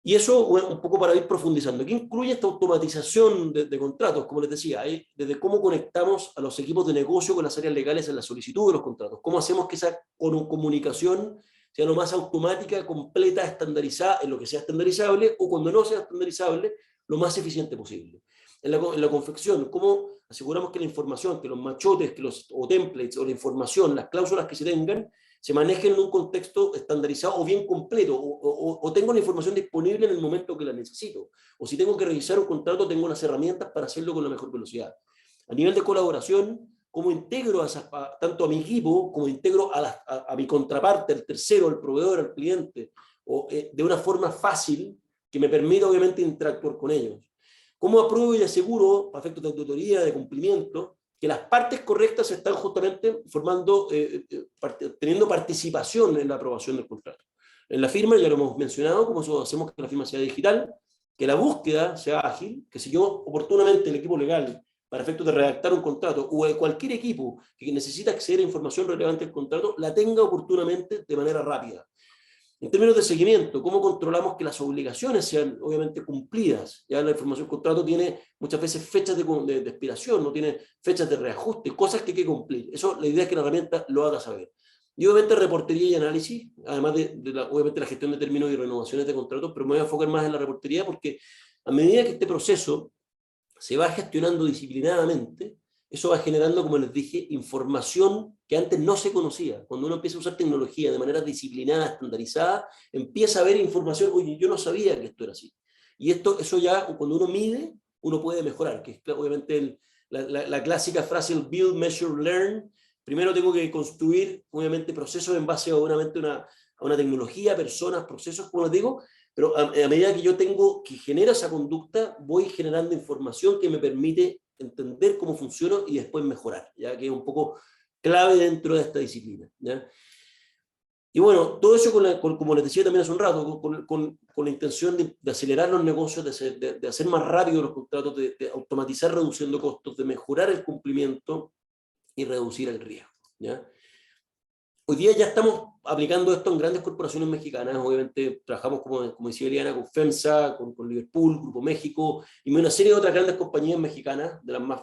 Y eso, bueno, un poco para ir profundizando. ¿Qué incluye esta automatización de contratos? Como les decía, desde cómo conectamos a los equipos de negocio con las áreas legales en la solicitud de los contratos. Cómo hacemos que esa comunicación sea lo más automática, completa, estandarizada, en lo que sea estandarizable, o cuando no sea estandarizable, lo más eficiente posible. En la confección, cómo aseguramos que la información, que los machotes, o templates, o la información, las cláusulas que se tengan, se manejen en un contexto estandarizado o bien completo, o tengo la información disponible en el momento que la necesito, o si tengo que revisar un contrato, tengo las herramientas para hacerlo con la mejor velocidad. A nivel de colaboración, cómo integro tanto a mi equipo, como integro a mi contraparte, al tercero, al proveedor, al cliente, de una forma fácil que me permita obviamente interactuar con ellos. Cómo apruebo y aseguro, a efectos de auditoría, de cumplimiento, que las partes correctas están justamente teniendo participación en la aprobación del contrato. En la firma, ya lo hemos mencionado, cómo hacemos que la firma sea digital, que la búsqueda sea ágil, que si yo oportunamente el equipo legal, para efectos de redactar un contrato, o cualquier equipo que necesita acceder a información relevante del contrato, la tenga oportunamente de manera rápida. En términos de seguimiento, ¿cómo controlamos que las obligaciones sean obviamente cumplidas? Ya la información contrato tiene muchas veces fechas de expiración, no tiene fechas de reajuste, cosas que hay que cumplir. Eso, la idea es que la herramienta lo haga saber. Y obviamente reportería y análisis, además obviamente la gestión de términos y renovaciones de contratos, pero me voy a enfocar más en la reportería porque a medida que este proceso se va gestionando disciplinadamente, eso va generando, como les dije, información que antes no se conocía. Cuando uno empieza a usar tecnología de manera disciplinada, estandarizada, empieza a ver información, oye, yo no sabía que esto era así. Y eso ya, cuando uno mide, uno puede mejorar, que es obviamente la clásica frase, el build, measure, learn. Primero tengo que construir, obviamente, procesos en base a una tecnología, personas, procesos, como les digo, pero a medida que yo genera esa conducta, voy generando información que me permite entender cómo funciona y después mejorar, ya que es un poco clave dentro de esta disciplina, ¿ya? Y bueno, todo eso, como les decía también hace un rato, con la intención de acelerar los negocios, de hacer más rápido los contratos, de automatizar reduciendo costos, de mejorar el cumplimiento y reducir el riesgo, ¿ya? Hoy día ya estamos aplicando esto en grandes corporaciones mexicanas. Obviamente trabajamos, como decía Eliana, con FEMSA, con Liverpool, Grupo México y una serie de otras grandes compañías mexicanas, de las más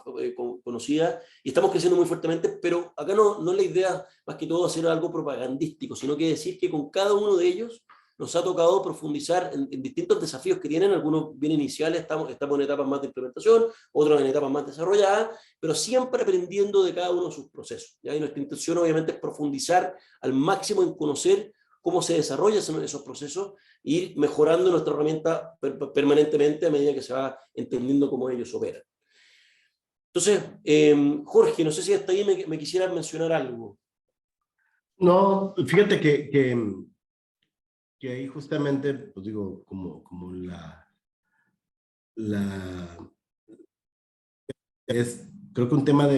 conocidas, y estamos creciendo muy fuertemente, pero acá no es la idea más que todo hacer algo propagandístico, sino que decir que con cada uno de ellos nos ha tocado profundizar en distintos desafíos que tienen, algunos bien iniciales, estamos en etapas más de implementación, otros en etapas más desarrolladas, pero siempre aprendiendo de cada uno de sus procesos, ¿ya? Y nuestra intención obviamente es profundizar al máximo en conocer cómo se desarrollan esos procesos e ir mejorando nuestra herramienta permanentemente a medida que se va entendiendo cómo ellos operan. Entonces, Jorge, no sé si hasta ahí me quisieras mencionar algo. No, fíjate que ahí justamente, pues digo, como creo que un tema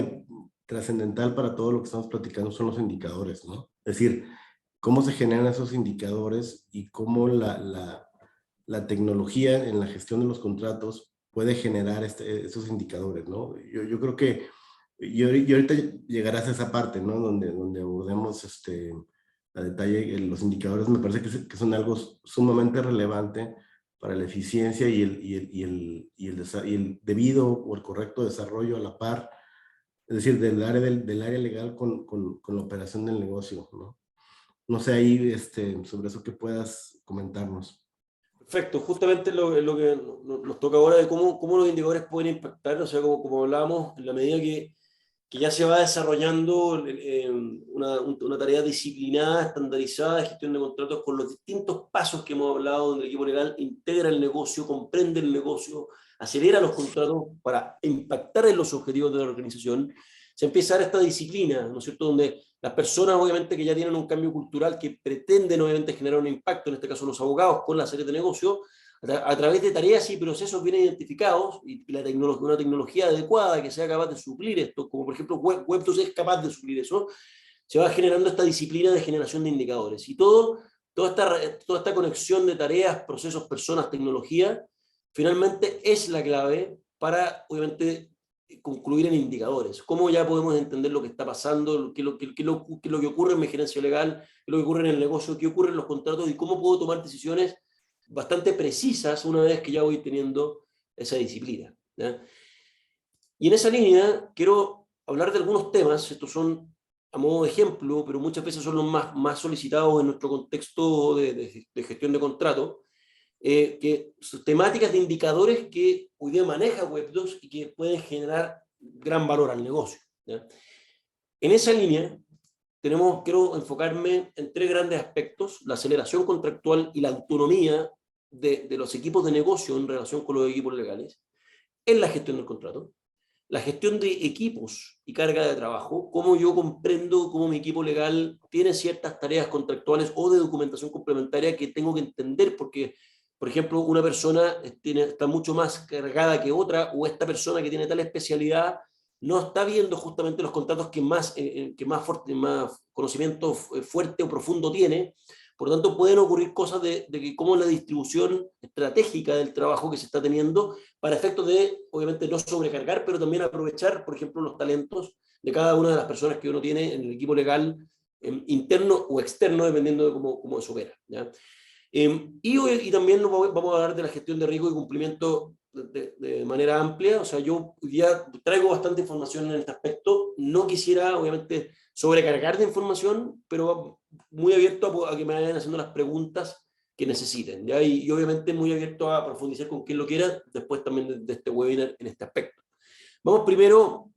trascendental para todo lo que estamos platicando son los indicadores, ¿no? Es decir, cómo se generan esos indicadores y cómo la tecnología en la gestión de los contratos puede generar esos indicadores, ¿no? Yo creo que, y ahorita llegarás a esa parte, ¿no? Donde abordemos a detalle los indicadores. Me parece que son algo sumamente relevante para la eficiencia y el debido o el correcto desarrollo a la par, es decir, del área legal con la operación del negocio, ¿no? No sé ahí sobre eso que puedas comentarnos. Perfecto, justamente lo que nos toca ahora de cómo los indicadores pueden impactar, o sea, como hablábamos, en la medida que ya se va desarrollando una tarea disciplinada, estandarizada de gestión de contratos con los distintos pasos que hemos hablado, donde el equipo legal integra el negocio, comprende el negocio, acelera los contratos para impactar en los objetivos de la organización. Se empieza a dar esta disciplina, ¿no es cierto?, donde las personas obviamente que ya tienen un cambio cultural que pretenden obviamente generar un impacto, en este caso los abogados con las áreas de negocio, a través de tareas y procesos bien identificados y una tecnología adecuada que sea capaz de suplir esto, como por ejemplo Web2 es capaz de suplir eso, se va generando esta disciplina de generación de indicadores. Y toda esta conexión de tareas, procesos, personas, tecnología, finalmente es la clave para, obviamente, concluir en indicadores. Cómo ya podemos entender lo que está pasando, qué es lo que ocurre en mi gerencia legal, qué es lo que ocurre en el negocio, qué ocurre en los contratos y cómo puedo tomar decisiones bastante precisas una vez que ya voy teniendo esa disciplina, ¿ya? Y en esa línea quiero hablar de algunos temas, estos son a modo de ejemplo, pero muchas veces son los más solicitados en nuestro contexto de gestión de contrato, que son temáticas de indicadores que hoy día maneja Web2 y que pueden generar gran valor al negocio, ¿ya? En esa línea, quiero enfocarme en tres grandes aspectos: la aceleración contractual y la autonomía de los equipos de negocio en relación con los equipos legales, en la gestión del contrato, la gestión de equipos y carga de trabajo, cómo yo comprendo cómo mi equipo legal tiene ciertas tareas contractuales o de documentación complementaria que tengo que entender porque, por ejemplo, una persona está mucho más cargada que otra, o esta persona que tiene tal especialidad no está viendo justamente los contratos que más conocimiento fuerte o profundo tiene. Por lo tanto, pueden ocurrir cosas de cómo la distribución estratégica del trabajo que se está teniendo para efectos de, obviamente, no sobrecargar, pero también aprovechar, por ejemplo, los talentos de cada una de las personas que uno tiene en el equipo legal, interno o externo, dependiendo de cómo se opera, ¿ya? Y también vamos a hablar de la gestión de riesgo y cumplimiento de manera amplia. O sea, yo ya traigo bastante información en este aspecto. No quisiera, obviamente, sobrecargar de información, pero muy abierto a que me vayan haciendo las preguntas que necesiten, ¿ya? Y obviamente muy abierto a profundizar con quien lo quiera, después también de este webinar en este aspecto. Vamos primero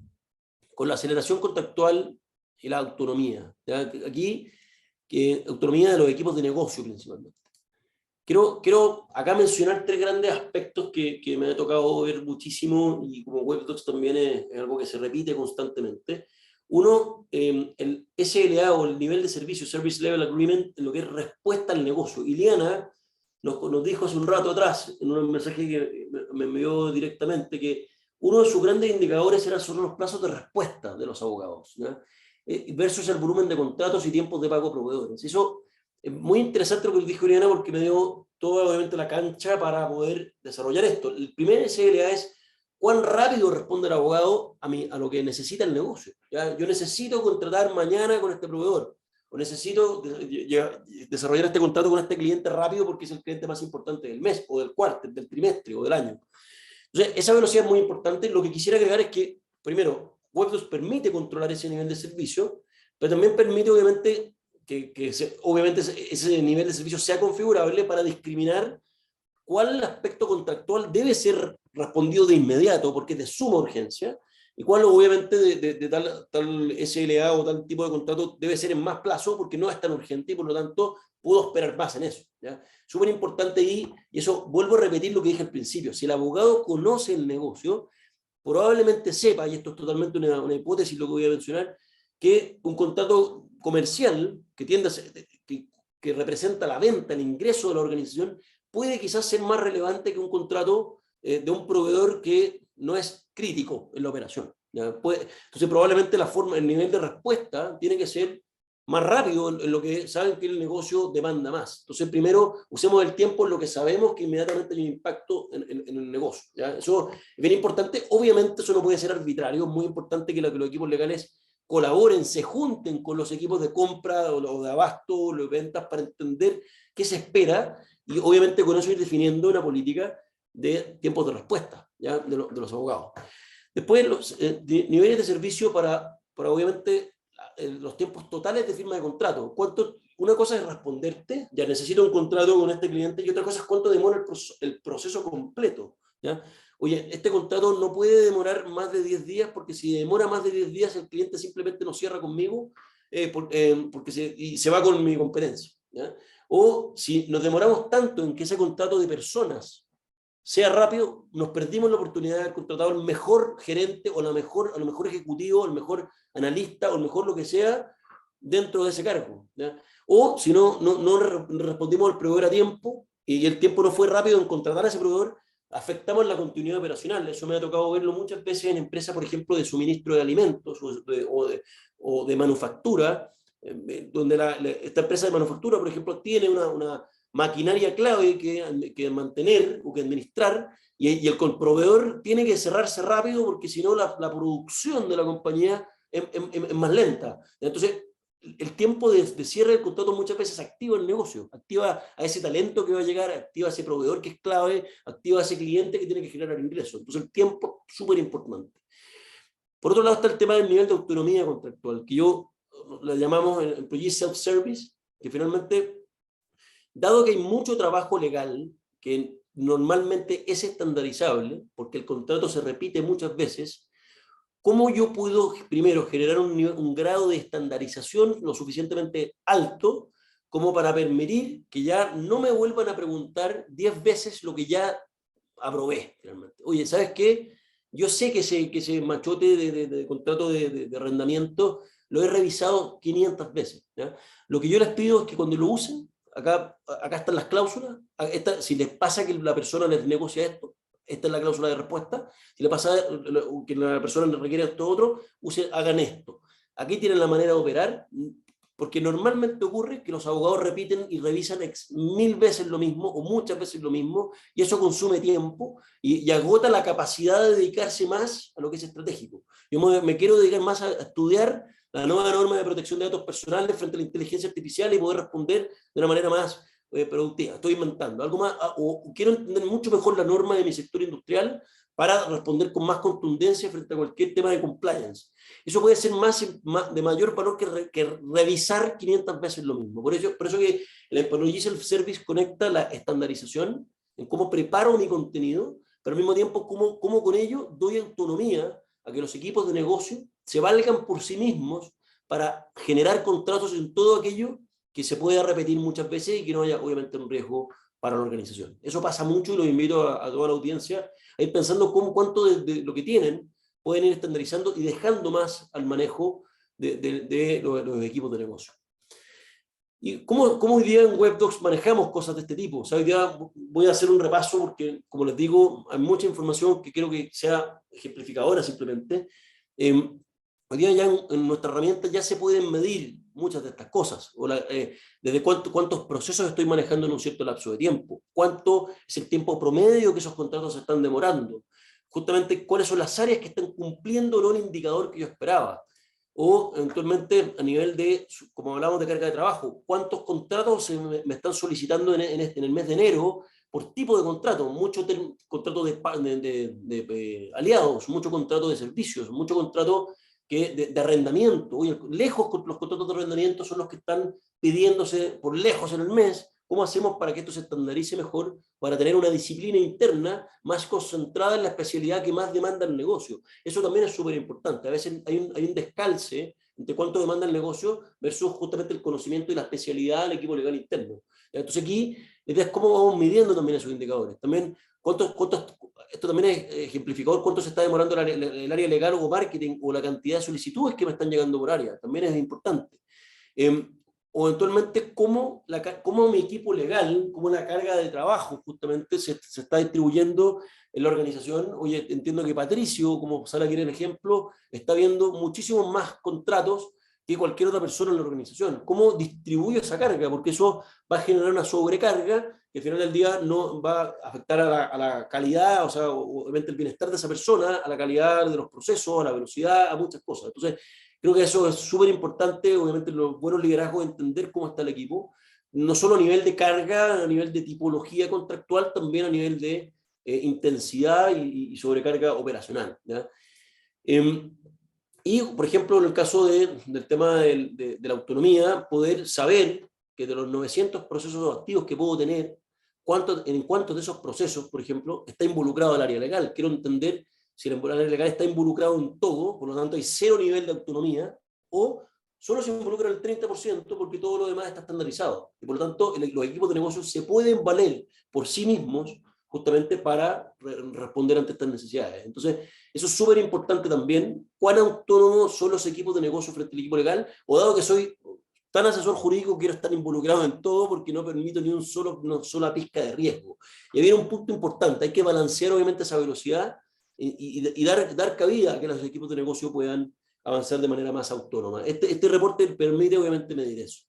con la aceleración contractual y la autonomía, ¿ya? Aquí, autonomía de los equipos de negocio principalmente. Quiero acá mencionar tres grandes aspectos que me ha tocado ver muchísimo, y como Web2 también es algo que se repite constantemente. Uno, el SLA o el nivel de servicio, Service Level Agreement, en lo que es respuesta al negocio. Iliana nos dijo hace un rato atrás, en un mensaje que me envió directamente, que uno de sus grandes indicadores eran solo los plazos de respuesta de los abogados, ¿ya? Versus el volumen de contratos y tiempos de pago a proveedores. Eso es muy interesante lo que dijo Iliana, porque me dio toda, obviamente, la cancha para poder desarrollar esto. El primer SLA es cuán rápido responde el abogado a lo que necesita el negocio, ¿ya? Yo necesito contratar mañana con este proveedor, o necesito desarrollar este contrato con este cliente rápido porque es el cliente más importante del mes, o del cuarto, del trimestre, o del año. Entonces, esa velocidad es muy importante. Lo que quisiera agregar es que, primero, Web2 permite controlar ese nivel de servicio, pero también permite, obviamente, obviamente ese nivel de servicio sea configurable para discriminar cuál aspecto contractual debe ser respondido de inmediato, porque es de suma urgencia, y cuál obviamente de tal SLA o tal tipo de contrato debe ser en más plazo, porque no es tan urgente y por lo tanto puedo esperar más en eso. Súper importante y eso vuelvo a repetir lo que dije al principio, si el abogado conoce el negocio, probablemente sepa, y esto es totalmente una hipótesis lo que voy a mencionar, que un contrato comercial que tiende a ser, que representa la venta, el ingreso de la organización, puede quizás ser más relevante que un contrato de un proveedor que no es crítico en la operación. Entonces probablemente el nivel de respuesta tiene que ser más rápido en lo que saben que el negocio demanda más. Entonces primero usemos el tiempo en lo que sabemos que inmediatamente hay un impacto en el negocio. Eso es bien importante. Obviamente eso no puede ser arbitrario. Es muy importante que los equipos legales colaboren, se junten con los equipos de compra o de abasto o de ventas para entender qué se espera y obviamente con eso ir definiendo una política de tiempos de respuesta de los abogados. Después los niveles de servicio para obviamente los tiempos totales de firma de contrato. Una cosa es responderte, ya necesito un contrato con este cliente, y otra cosa es cuánto demora el proceso completo. Oye, este contrato no puede demorar más de 10 días porque si demora más de 10 días el cliente simplemente no cierra conmigo porque se va con mi competencia. O si nos demoramos tanto en que ese contrato de personas sea rápido, nos perdimos la oportunidad de haber contratado al mejor gerente o a lo mejor ejecutivo, al mejor analista o al mejor lo que sea dentro de ese cargo. O si no respondimos al proveedor a tiempo y el tiempo no fue rápido en contratar a ese proveedor, afectamos la continuidad operacional. Eso me ha tocado verlo muchas veces en empresas, por ejemplo, de suministro de alimentos o de manufactura, donde esta empresa de manufactura, por ejemplo, tiene una maquinaria clave que mantener o que administrar, y el proveedor tiene que cerrarse rápido porque si no la producción de la compañía es más lenta. Entonces, el tiempo de cierre del contrato muchas veces activa el negocio, activa a ese talento que va a llegar, activa a ese proveedor que es clave, activa a ese cliente que tiene que generar ingresos. Entonces el tiempo es súper importante. Por otro lado está el tema del nivel de autonomía contractual, que yo le llamamos el employee self-service, que finalmente, dado que hay mucho trabajo legal que normalmente es estandarizable, porque el contrato se repite muchas veces, ¿cómo yo puedo primero generar un grado de estandarización lo suficientemente alto como para permitir que ya no me vuelvan a preguntar 10 veces lo que ya aprobé finalmente? Oye, ¿sabes qué? Yo sé que ese machote de contrato de arrendamiento lo he revisado 500 veces. Lo que yo les pido es que cuando lo usen, acá están las cláusulas, si les pasa que la persona les negocia esto, esta es la cláusula de respuesta. Si le pasa que la persona le requiere esto otro, hagan esto. Aquí tienen la manera de operar, porque normalmente ocurre que los abogados repiten y revisan 1000 veces lo mismo, o muchas veces lo mismo, y eso consume tiempo y agota la capacidad de dedicarse más a lo que es estratégico. Yo me quiero dedicar más a estudiar la nueva norma de protección de datos personales frente a la inteligencia artificial y poder responder de una manera más productiva. Estoy inventando algo más, o quiero entender mucho mejor la norma de mi sector industrial para responder con más contundencia frente a cualquier tema de compliance. Eso puede ser de mayor valor que revisar 500 veces lo mismo. Por eso que el Employee Self-Service conecta la estandarización en cómo preparo mi contenido, pero al mismo tiempo cómo con ello doy autonomía a que los equipos de negocio se valgan por sí mismos para generar contratos en todo aquello que se pueda repetir muchas veces y que no haya obviamente un riesgo para la organización. Eso pasa mucho y los invito a toda la audiencia a ir pensando cuánto de lo que tienen pueden ir estandarizando y dejando más al manejo de los equipos de negocio. ¿Y cómo hoy día en WebDocs manejamos cosas de este tipo? O sea, hoy día voy a hacer un repaso porque, como les digo, hay mucha información que quiero que sea ejemplificadora simplemente. Hoy día ya en nuestra herramienta ya se pueden medir muchas de estas cosas. Desde cuántos procesos estoy manejando en un cierto lapso de tiempo, cuánto es el tiempo promedio que esos contratos se están demorando, justamente cuáles son las áreas que están cumpliendo no el indicador que yo esperaba, o eventualmente a nivel de, como hablamos de carga de trabajo, cuántos contratos me están solicitando en el mes de enero por tipo de contrato, mucho contrato de aliados, mucho contrato de servicios, mucho contrato de arrendamiento. Oye, lejos los contratos de arrendamiento son los que están pidiéndose por lejos en el mes. ¿Cómo hacemos para que esto se estandarice mejor, para tener una disciplina interna más concentrada en la especialidad que más demanda el negocio? Eso también es súper importante. A veces hay un descalce entre cuánto demanda el negocio versus justamente el conocimiento y la especialidad del equipo legal interno. Entonces aquí, la idea es cómo vamos midiendo también esos indicadores. También, esto también es ejemplificador, cuánto se está demorando el área legal o marketing, o la cantidad de solicitudes que me están llegando por área. También es importante. O eventualmente cómo mi equipo legal, cómo la carga de trabajo justamente se está distribuyendo en la organización. Oye, entiendo que Patricio, como Sara quiere el ejemplo, está viendo muchísimos más contratos que cualquier otra persona en la organización. ¿Cómo distribuyo esa carga? Porque eso va a generar una sobrecarga que al final del día no va a afectar a la calidad, o sea, obviamente el bienestar de esa persona, a la calidad de los procesos, a la velocidad, a muchas cosas. Entonces, creo que eso es súper importante, obviamente los buenos liderazgos, entender cómo está el equipo, no solo a nivel de carga, a nivel de tipología contractual, también a nivel de intensidad y sobrecarga operacional, ¿ya? Y, por ejemplo, en el caso del tema de la autonomía, poder saber que de los 900 procesos activos que puedo tener, en cuántos de esos procesos, por ejemplo, está involucrado el área legal. Quiero entender si el área legal está involucrado en todo, por lo tanto hay cero nivel de autonomía, o solo se involucra el 30% porque todo lo demás está estandarizado. Y por lo tanto, los equipos de negocios se pueden valer por sí mismos justamente para responder ante estas necesidades. Entonces, eso es súper importante también. ¿Cuán autónomos son los equipos de negocio frente al equipo legal? O dado que soy tan asesor jurídico, quiero estar involucrado en todo porque no permito ni una sola pizca de riesgo. Y ahí viene un punto importante. Hay que balancear obviamente esa velocidad y dar cabida a que los equipos de negocio puedan avanzar de manera más autónoma. Este reporte permite obviamente medir eso.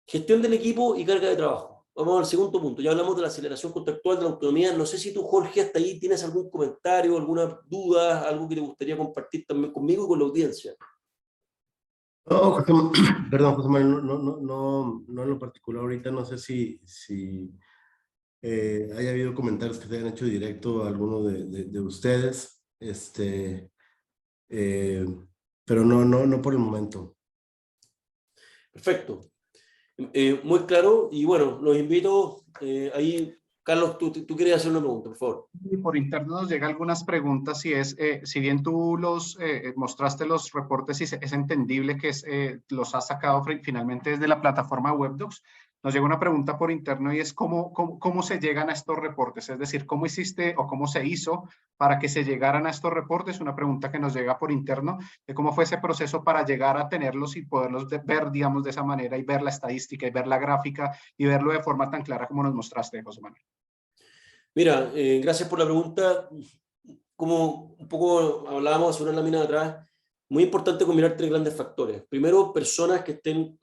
Gestión del equipo y carga de trabajo. Vamos al segundo punto. Ya hablamos de la aceleración contractual, de la autonomía. No sé si tú, Jorge, hasta ahí tienes algún comentario, alguna duda, algo que te gustaría compartir también conmigo y con la audiencia. No, perdón, José Manuel, no en lo particular ahorita, no sé si haya habido comentarios que te hayan hecho directo a alguno de ustedes, pero no por el momento. Perfecto. Muy claro, y bueno, los invito ahí. Carlos, tú querías hacer una pregunta, por favor. Y por interno nos llegan algunas preguntas, si bien tú mostraste los reportes y es entendible que los has sacado finalmente desde la plataforma WebDocs, nos llega una pregunta por interno y es cómo se llegan a estos reportes, es decir, cómo hiciste o cómo se hizo para que se llegaran a estos reportes. Una pregunta que nos llega por interno de cómo fue ese proceso para llegar a tenerlos y poderlos ver, digamos, de esa manera y ver la estadística y ver la gráfica y verlo de forma tan clara como nos mostraste, José Manuel. Mira, gracias por la pregunta. Como un poco hablábamos hace una lámina de atrás, muy importante combinar tres grandes factores. Primero, personas que estén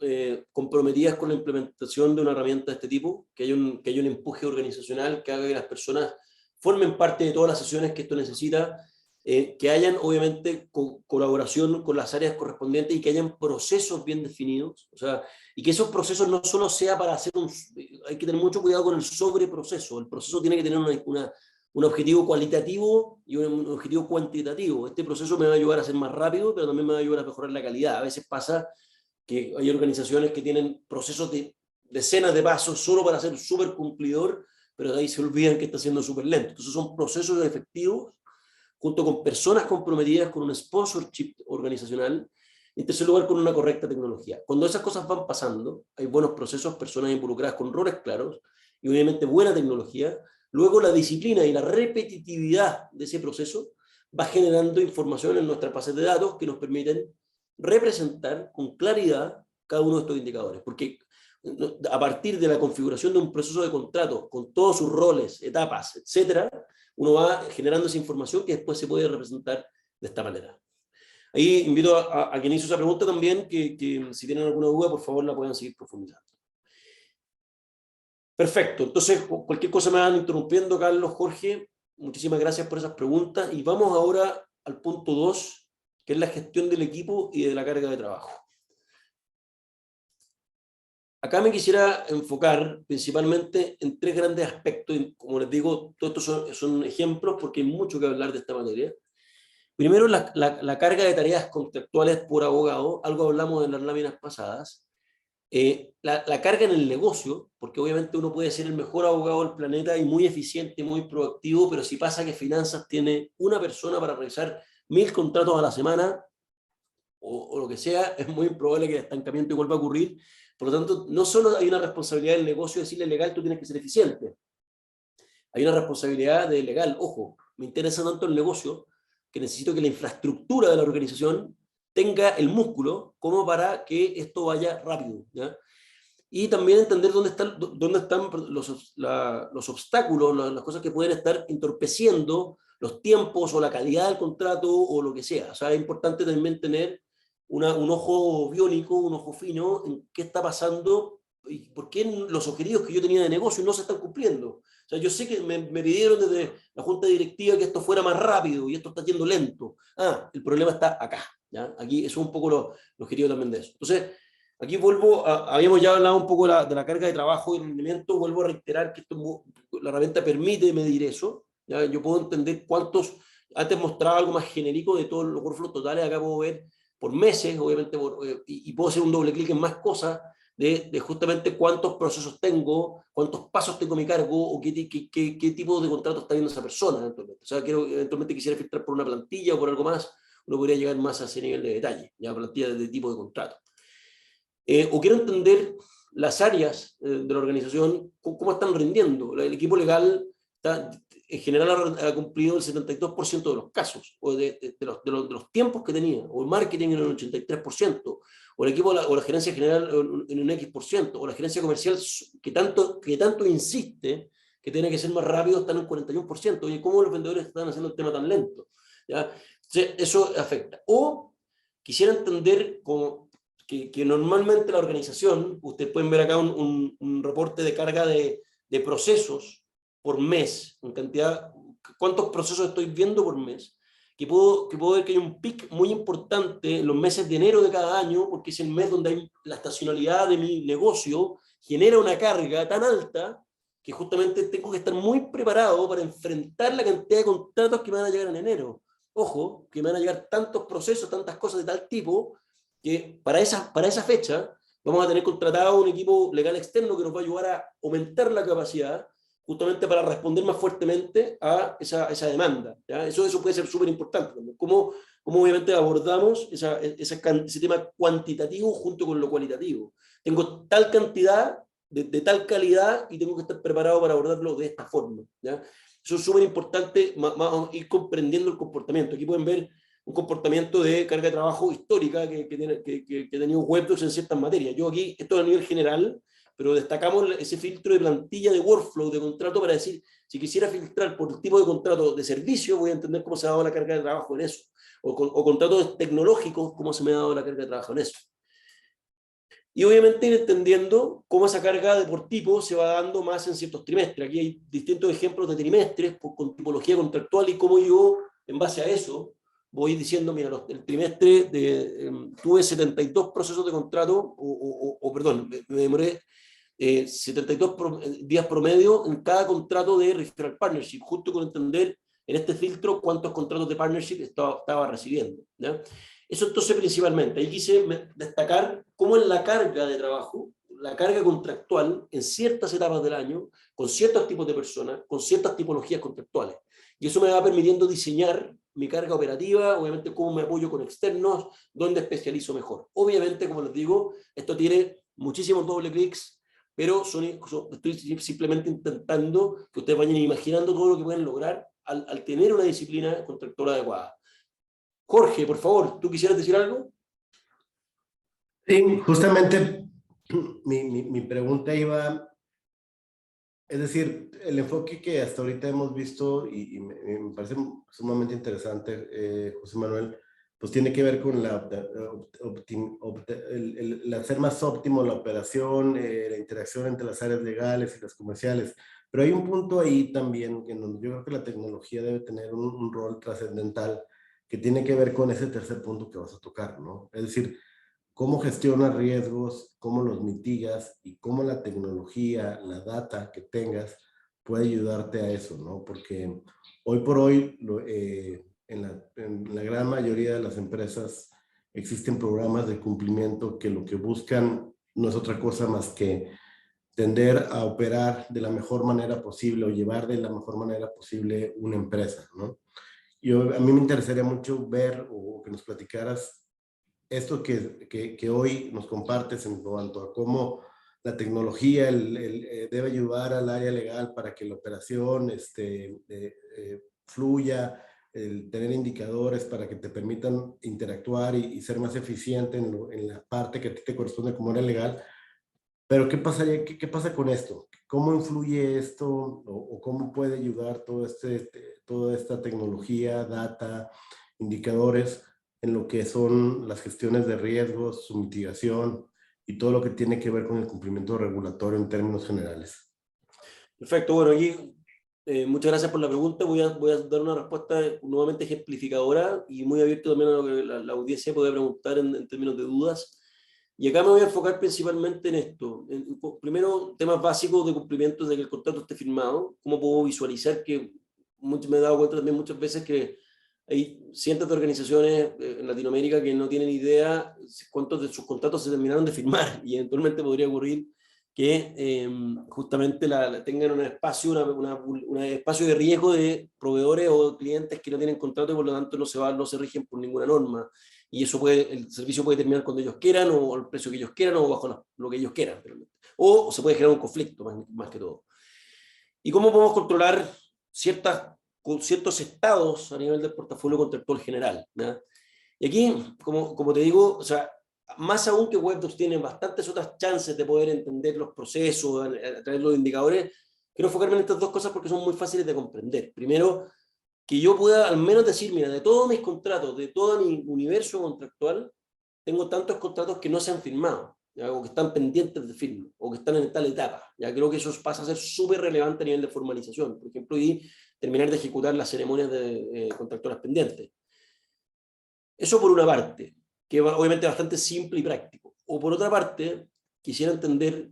comprometidas con la implementación de una herramienta de este tipo, que haya un empuje organizacional que haga que las personas formen parte de todas las sesiones que esto necesita, que hayan obviamente colaboración con las áreas correspondientes y que hayan procesos bien definidos, o sea, y que esos procesos no solo sea para hacer hay que tener mucho cuidado con el sobreproceso. El proceso tiene que tener un objetivo cualitativo y un objetivo cuantitativo. Este proceso me va a ayudar a ser más rápido, pero también me va a ayudar a mejorar la calidad. A veces pasa que hay organizaciones que tienen procesos de decenas de pasos solo para ser súper cumplidor, pero de ahí se olvidan que está siendo súper lento. Entonces son procesos efectivos junto con personas comprometidas con un sponsorship organizacional, en tercer lugar con una correcta tecnología. Cuando esas cosas van pasando, hay buenos procesos, personas involucradas con roles claros y obviamente buena tecnología, luego la disciplina y la repetitividad de ese proceso va generando información en nuestras bases de datos que nos permiten representar con claridad cada uno de estos indicadores, porque a partir de la configuración de un proceso de contrato con todos sus roles, etapas, etcétera, uno va generando esa información que después se puede representar de esta manera. Ahí invito a quien hizo esa pregunta también, que si tienen alguna duda, por favor la puedan seguir profundizando. Perfecto, entonces cualquier cosa me van interrumpiendo, Carlos, Jorge, muchísimas gracias por esas preguntas y vamos ahora al punto 2, que es la gestión del equipo y de la carga de trabajo. Acá me quisiera enfocar principalmente en tres grandes aspectos, y como les digo, todos estos son ejemplos porque hay mucho que hablar de esta materia. Primero, la carga de tareas contractuales por abogado, algo hablamos en las láminas pasadas. La carga en el negocio, porque obviamente uno puede ser el mejor abogado del planeta y muy eficiente, muy proactivo, pero si pasa que finanzas tiene una persona para revisar 1000 contratos a la semana, o lo que sea, es muy probable que el estancamiento igual va a ocurrir. Por lo tanto, no solo hay una responsabilidad del negocio de decirle legal, tú tienes que ser eficiente. Hay una responsabilidad de legal, ojo, me interesa tanto el negocio que necesito que la infraestructura de la organización tenga el músculo como para que esto vaya rápido, ¿ya? Y también entender dónde están los obstáculos, las cosas que pueden estar entorpeciendo los tiempos o la calidad del contrato o lo que sea. O sea, es importante también tener un ojo biónico, un ojo fino en qué está pasando y por qué los objetivos que yo tenía de negocio no se están cumpliendo. O sea, yo sé que me pidieron desde la junta directiva que esto fuera más rápido y esto está yendo lento. Ah, el problema está acá, ¿ya? Aquí eso es un poco lo objetivo también de eso. Entonces, aquí vuelvo, habíamos ya hablado un poco de la carga de trabajo y rendimiento, vuelvo a reiterar que la herramienta permite medir eso, ¿ya? Yo puedo entender antes mostraba algo más genérico de todos los workflows totales, acá puedo ver por meses, obviamente, y puedo hacer un doble clic en más cosas, de justamente cuántos procesos tengo, cuántos pasos tengo a mi cargo, o qué tipo de contrato está viendo esa persona eventualmente. O sea, eventualmente quisiera filtrar por una plantilla o por algo más, uno podría llegar más a ese nivel de detalle, ya plantilla de tipo de contrato. O quiero entender las áreas de la organización, cómo están rindiendo. El equipo legal en general ha cumplido el 72% de los casos, o de los tiempos que tenía, o el marketing en el 83%, o el equipo o la gerencia general en un X%, o la gerencia comercial que tanto insiste que tiene que ser más rápido, está en un 41%. Oye, ¿cómo los vendedores están haciendo el tema tan lento? ¿Ya? Entonces, eso afecta. O quisiera entender que normalmente la organización, ustedes pueden ver acá un reporte de carga de procesos por mes, en cantidad, cuántos procesos estoy viendo por mes, que puedo ver que hay un pic muy importante en los meses de enero de cada año, porque es el mes donde hay la estacionalidad de mi negocio, genera una carga tan alta que justamente tengo que estar muy preparado para enfrentar la cantidad de contratos que me van a llegar en enero. Ojo, que me van a llegar tantos procesos, tantas cosas de tal tipo, que para esa fecha vamos a tener contratado un equipo legal externo que nos va a ayudar a aumentar la capacidad justamente para responder más fuertemente a esa demanda, ¿ya? Eso puede ser súper importante. ¿Cómo obviamente abordamos ese tema cuantitativo junto con lo cualitativo? Tengo tal cantidad de tal calidad y tengo que estar preparado para abordarlo de esta forma, ¿ya? Eso es súper importante, ir comprendiendo el comportamiento. Aquí pueden ver un comportamiento de carga de trabajo histórica que ha tenido Webdocs en ciertas materias. Yo aquí, esto a nivel general, pero destacamos ese filtro de plantilla de workflow de contrato para decir, si quisiera filtrar por el tipo de contrato de servicio, voy a entender cómo se ha dado la carga de trabajo en eso, o contratos tecnológicos, cómo se me ha dado la carga de trabajo en eso. Y obviamente ir entendiendo cómo esa carga de por tipo se va dando más en ciertos trimestres. Aquí hay distintos ejemplos de trimestres con tipología contractual y cómo yo, en base a eso, voy diciendo, mira, el trimestre tuve 72 procesos de contrato, perdón, me demoré 72 días promedio en cada contrato de referral partnership, justo con entender en este filtro cuántos contratos de partnership estaba recibiendo, ¿ya? Eso entonces principalmente. Ahí quise destacar cómo en la carga de trabajo, la carga contractual en ciertas etapas del año, con ciertos tipos de personas, con ciertas tipologías contractuales. Y eso me va permitiendo diseñar mi carga operativa, obviamente cómo me apoyo con externos, dónde especializo mejor. Obviamente, como les digo, esto tiene muchísimos doble clics, pero estoy simplemente intentando que ustedes vayan imaginando todo lo que pueden lograr al tener una disciplina contractual adecuada. Jorge, por favor, ¿tú quisieras decir algo? Sí, justamente mi pregunta iba, es decir, el enfoque que hasta ahorita hemos visto y me parece sumamente interesante, José Manuel, pues tiene que ver con el hacer más óptimo la operación, la interacción entre las áreas legales y las comerciales. Pero hay un punto ahí también que yo creo que la tecnología debe tener un rol trascendental que tiene que ver con ese tercer punto que vas a tocar, ¿no? Es decir, cómo gestionas riesgos, cómo los mitigas y cómo la tecnología, la data que tengas puede ayudarte a eso, ¿no? Porque hoy por hoy en la gran mayoría de las empresas existen programas de cumplimiento que lo que buscan no es otra cosa más que tender a operar de la mejor manera posible o llevar de la mejor manera posible una empresa, ¿no? A mí me interesaría mucho ver o que nos platicaras esto que hoy nos compartes en cuanto a cómo la tecnología debe ayudar al área legal para que la operación fluya, el tener indicadores para que te permitan interactuar y ser más eficiente en la parte que a ti te corresponde como área legal. Pero ¿qué pasa con esto? ¿Cómo influye esto o cómo puede ayudar toda esta tecnología, data, indicadores en lo que son las gestiones de riesgos, su mitigación y todo lo que tiene que ver con el cumplimiento regulatorio en términos generales? Perfecto, bueno, aquí muchas gracias por la pregunta. Voy a dar una respuesta nuevamente ejemplificadora y muy abierto también a lo que la audiencia puede preguntar en términos de dudas. Y acá me voy a enfocar principalmente en esto. Primero, temas básicos de cumplimiento de que el contrato esté firmado. ¿Cómo puedo visualizar que me he dado cuenta también muchas veces que hay cientos de organizaciones en Latinoamérica que no tienen idea cuántos de sus contratos se terminaron de firmar y eventualmente podría ocurrir que justamente tengan un espacio, un espacio de riesgo de proveedores o clientes que no tienen contrato y por lo tanto no se rigen por ninguna norma. Y eso el servicio puede terminar cuando ellos quieran, o al precio que ellos quieran, o bajo lo que ellos quieran. O se puede generar un conflicto, más que todo. ¿Y cómo podemos controlar ciertos estados a nivel del portafolio contractual general? ¿No? Y aquí, como te digo, o sea, más aún que WebDocs tiene bastantes otras chances de poder entender los procesos, a través de los indicadores, quiero enfocarme en estas dos cosas porque son muy fáciles de comprender. Primero, que yo pueda al menos decir, mira, de todos mis contratos, de todo mi universo contractual, tengo tantos contratos que no se han firmado, ¿ya? O que están pendientes de firma, o que están en tal etapa. Ya creo que eso pasa a ser súper relevante a nivel de formalización. Por ejemplo, y terminar de ejecutar las ceremonias de contractuales pendientes. Eso por una parte, que obviamente es bastante simple y práctico. O por otra parte, quisiera entender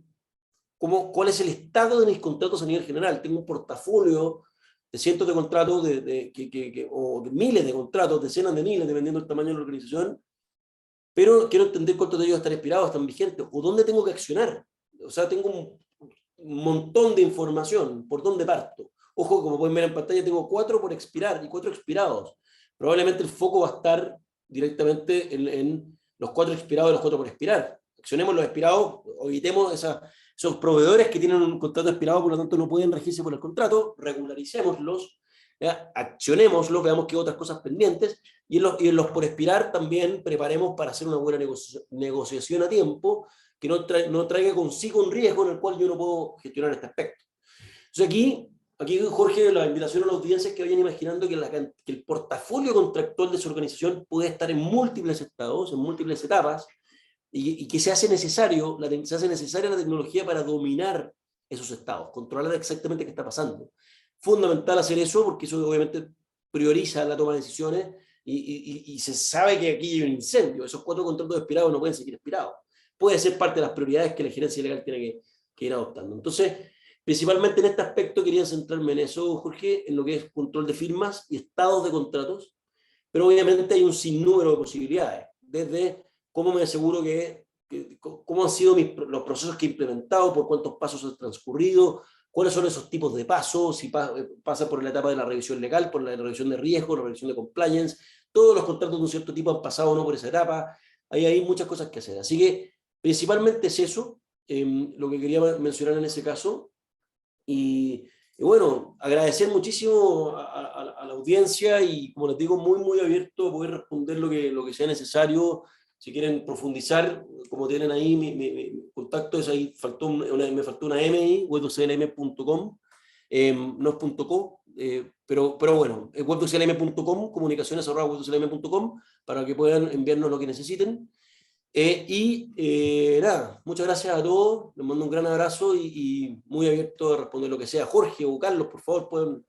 cuál es el estado de mis contratos a nivel general. Tengo un portafolio de cientos de contratos o de miles de contratos, decenas de miles, dependiendo del tamaño de la organización, pero quiero entender cuántos de ellos están expirados, están vigentes, o dónde tengo que accionar. O sea, tengo un montón de información, ¿por dónde parto? Ojo, como pueden ver en pantalla, tengo 4 por expirar y 4 expirados. Probablemente el foco va a estar directamente en los 4 expirados y los 4 por expirar. Accionemos los expirados, o evitemos esos proveedores que tienen un contrato expirado, por lo tanto no pueden regirse por el contrato, regularicémoslos, ¿ya? Accionémoslos, veamos qué otras cosas pendientes, y en los por expirar también preparemos para hacer una buena negociación a tiempo, que no traiga consigo un riesgo en el cual yo no puedo gestionar este aspecto. Entonces aquí Jorge, la invitación a la audiencia es que vayan imaginando que el portafolio contractual de su organización puede estar en múltiples estados, en múltiples etapas, y que se hace necesaria la tecnología para dominar esos estados, controlar exactamente qué está pasando. Fundamental hacer eso porque eso obviamente prioriza la toma de decisiones y se sabe que aquí hay un incendio. Esos 4 contratos expirados no pueden seguir expirados. Puede ser parte de las prioridades que la gerencia legal tiene que ir adoptando. Entonces, principalmente en este aspecto quería centrarme en eso, Jorge, en lo que es control de firmas y estados de contratos, pero obviamente hay un sinnúmero de posibilidades, desde cómo me aseguro cómo han sido los procesos que he implementado, por cuántos pasos he transcurrido, cuáles son esos tipos de pasos, si pasa por la etapa de la revisión legal, por la revisión de riesgo, la revisión de compliance, todos los contratos de un cierto tipo han pasado o no por esa etapa, hay muchas cosas que hacer. Así que principalmente es eso, lo que quería mencionar en ese caso, y bueno, agradecer muchísimo a la audiencia y, como les digo, muy abierto a poder responder lo que sea necesario. Si quieren profundizar, como tienen ahí mi contacto, ahí me faltó una M ahí, webdoclm.com, no es .co, pero bueno, es webdoclm.com, comunicaciones@webdoclm.com, para que puedan enviarnos lo que necesiten. Nada, muchas gracias a todos, les mando un gran abrazo y muy abierto a responder lo que sea. Jorge o Carlos, por favor, pueden...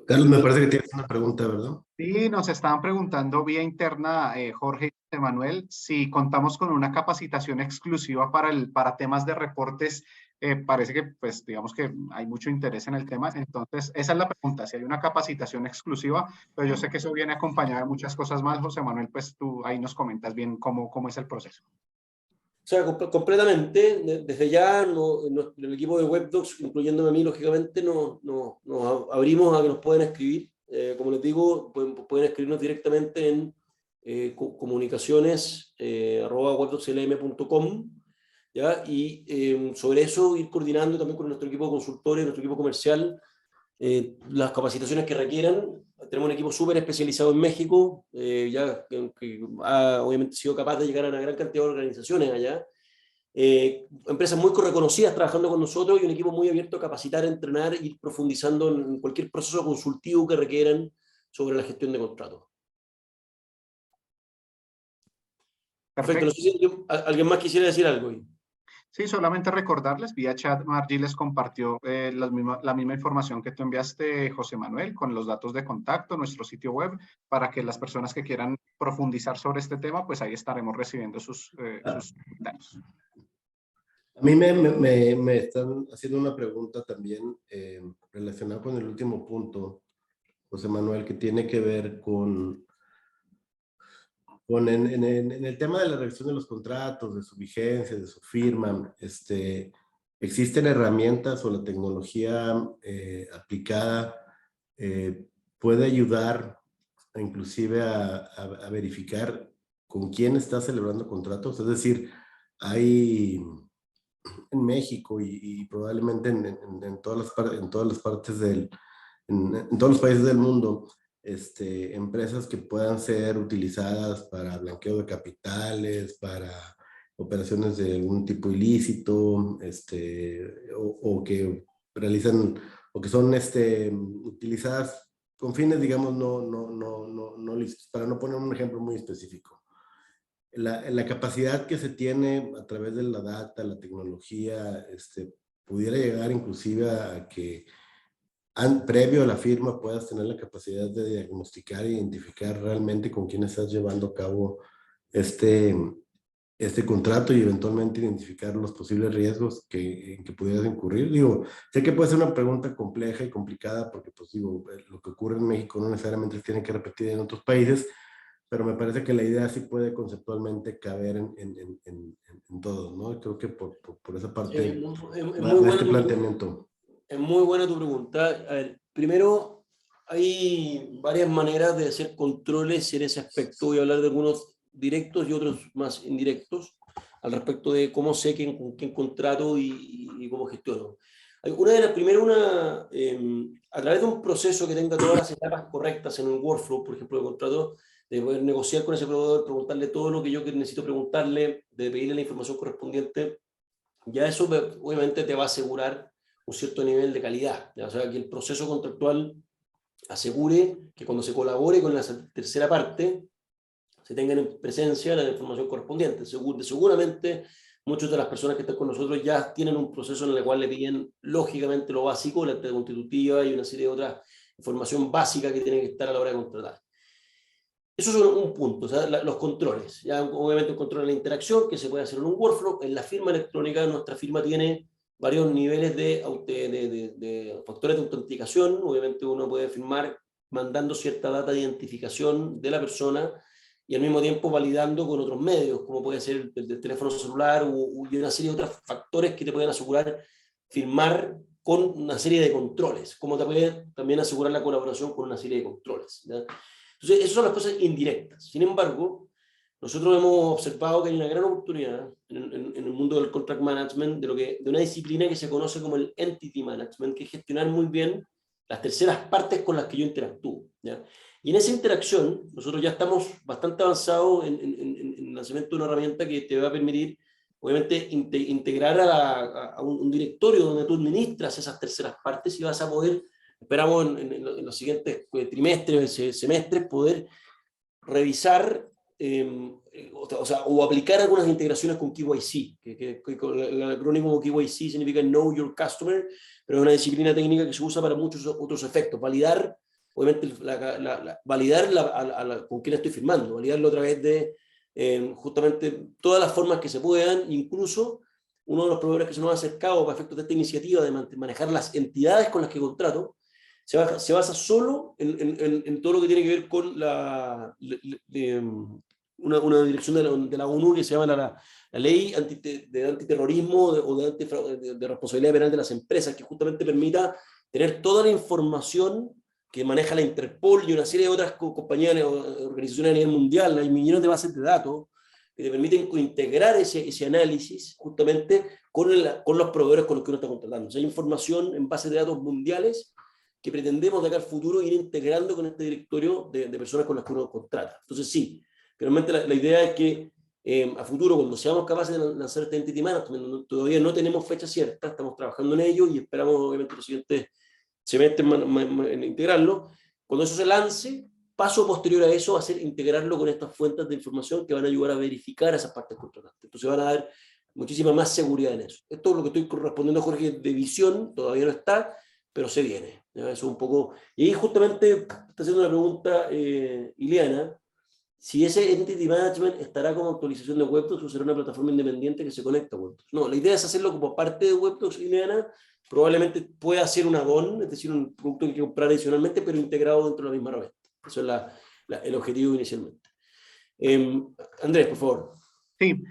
Carlos, me parece que tienes una pregunta, ¿verdad? Sí, nos estaban preguntando vía interna, Jorge, Manuel, si contamos con una capacitación exclusiva para temas de reportes. Parece que, pues, digamos que hay mucho interés en el tema. Entonces, esa es la pregunta, si hay una capacitación exclusiva, pero yo sé que eso viene acompañado de muchas cosas más. José Manuel, pues tú ahí nos comentas bien cómo es el proceso. O sea, completamente. Desde ya, el equipo de WebDocs, incluyéndome a mí, lógicamente, nos abrimos a que nos puedan escribir. Como les digo, pueden escribirnos directamente en comunicaciones@webdocslm.com, ¿ya? Y sobre eso ir coordinando también con nuestro equipo de consultores, nuestro equipo comercial, las capacitaciones que requieran. Tenemos un equipo súper especializado en México, ya que ha obviamente sido capaz de llegar a una gran cantidad de organizaciones allá. Empresas muy reconocidas trabajando con nosotros y un equipo muy abierto a capacitar, a entrenar y ir profundizando en cualquier proceso consultivo que requieran sobre la gestión de contratos. Perfecto. No sé si alguien más quisiera decir algo. Sí, solamente recordarles, vía chat, Margie les compartió la misma información que tú enviaste, José Manuel, con los datos de contacto, nuestro sitio web, para que las personas que quieran profundizar sobre este tema, pues ahí estaremos recibiendo sus comentarios. A mí me están haciendo una pregunta también relacionada con el último punto, José Manuel, que tiene que ver con en el tema de la revisión de los contratos, de su vigencia, de su firma. ¿Existen herramientas o la tecnología aplicada puede ayudar inclusive a verificar con quién está celebrando contratos? Es decir, hay en México y probablemente en todas las partes en todos los países del mundo, empresas que puedan ser utilizadas para blanqueo de capitales, para operaciones de algún tipo ilícito, o que realizan, o que son utilizadas con fines, digamos, no lícitos, para no poner un ejemplo muy específico. La capacidad que se tiene a través de la data, la tecnología, pudiera llegar inclusive a que previo a la firma puedas tener la capacidad de diagnosticar e identificar realmente con quién estás llevando a cabo este contrato y eventualmente identificar los posibles riesgos en que pudieras incurrir. Digo, sé que puede ser una pregunta compleja y complicada porque, pues digo, lo que ocurre en México no necesariamente se tiene que repetir en otros países, pero me parece que la idea sí puede conceptualmente caber en todos, ¿no? Creo que por esa parte va este planteamiento. Es muy buena tu pregunta. A ver, primero, hay varias maneras de hacer controles en ese aspecto. Voy a hablar de algunos directos y otros más indirectos al respecto de cómo sé con quién contrato y cómo gestiono. A través de un proceso que tenga todas las etapas correctas en un workflow, por ejemplo, de contrato, de poder negociar con ese proveedor, preguntarle todo lo que yo necesito preguntarle, de pedirle la información correspondiente, ya eso obviamente te va a asegurar un cierto nivel de calidad. ¿Ya? O sea, que el proceso contractual asegure que cuando se colabore con la tercera parte, se tengan en presencia la información correspondiente. Seguramente muchas de las personas que están con nosotros ya tienen un proceso en el cual le piden lógicamente lo básico, la acta constitutiva y una serie de otras información básica que tiene que estar a la hora de contratar. Eso es un punto, o sea, los controles. Ya, obviamente un control de la interacción que se puede hacer en un workflow. En la firma electrónica, nuestra firma tiene varios niveles de factores de autenticación. Obviamente uno puede firmar mandando cierta data de identificación de la persona y al mismo tiempo validando con otros medios, como puede ser el teléfono celular y una serie de otros factores que te pueden asegurar firmar con una serie de controles, como te puede también asegurar la colaboración con una serie de controles, ¿ya? Entonces, esas son las cosas indirectas. Sin embargo, nosotros hemos observado que hay una gran oportunidad en el mundo del contract management de una disciplina que se conoce como el entity management, que es gestionar muy bien las terceras partes con las que yo interactúo, ¿ya? Y en esa interacción, nosotros ya estamos bastante avanzados en el lanzamiento de una herramienta que te va a permitir, obviamente, integrar a un directorio donde tú administras esas terceras partes y vas a poder, esperamos en los siguientes trimestres, semestres, poder revisar o aplicar algunas integraciones con KYC, que el acrónimo KYC significa Know Your Customer, pero es una disciplina técnica que se usa para muchos otros efectos. Validar, obviamente, validar con quién estoy firmando, validarlo a través de justamente todas las formas que se puedan, incluso uno de los proveedores que se nos ha acercado para efectos de esta iniciativa de manejar las entidades con las que contrato, se basa solo en todo lo que tiene que ver con una dirección de la ONU que se llama la ley de antiterrorismo o de responsabilidad penal de las empresas, que justamente permita tener toda la información que maneja la Interpol y una serie de otras compañías o organizaciones a nivel mundial. Hay millones de bases de datos que te permiten integrar ese análisis justamente con los proveedores con los que uno está contratando. O sea, hay información en bases de datos mundiales que pretendemos de acá al futuro ir integrando con este directorio de personas con las que uno contrata. Entonces sí, finalmente la idea es que a futuro, cuando seamos capaces de lanzar este Entity Management, todavía no tenemos fecha cierta, estamos trabajando en ello y esperamos obviamente los siguientes semestres en integrarlo. Cuando eso se lance, paso posterior a eso va a ser integrarlo con estas fuentes de información que van a ayudar a verificar esas partes contratantes. Entonces van a dar muchísima más seguridad en eso. Esto es lo que estoy respondiendo, Jorge, de visión, todavía no está, pero se viene. ¿Ya? Eso un poco. Y ahí justamente está haciendo una pregunta Ileana, si ese Entity Management estará como actualización de WebDocs o será una plataforma independiente que se conecta a WebDocs. No, la idea es hacerlo como parte de WebDocs, Ileana. Probablemente pueda ser un add-on, es decir, un producto que hay que comprar adicionalmente, pero integrado dentro de la misma herramienta. Eso es el objetivo inicialmente. Andrés, por favor. Sí,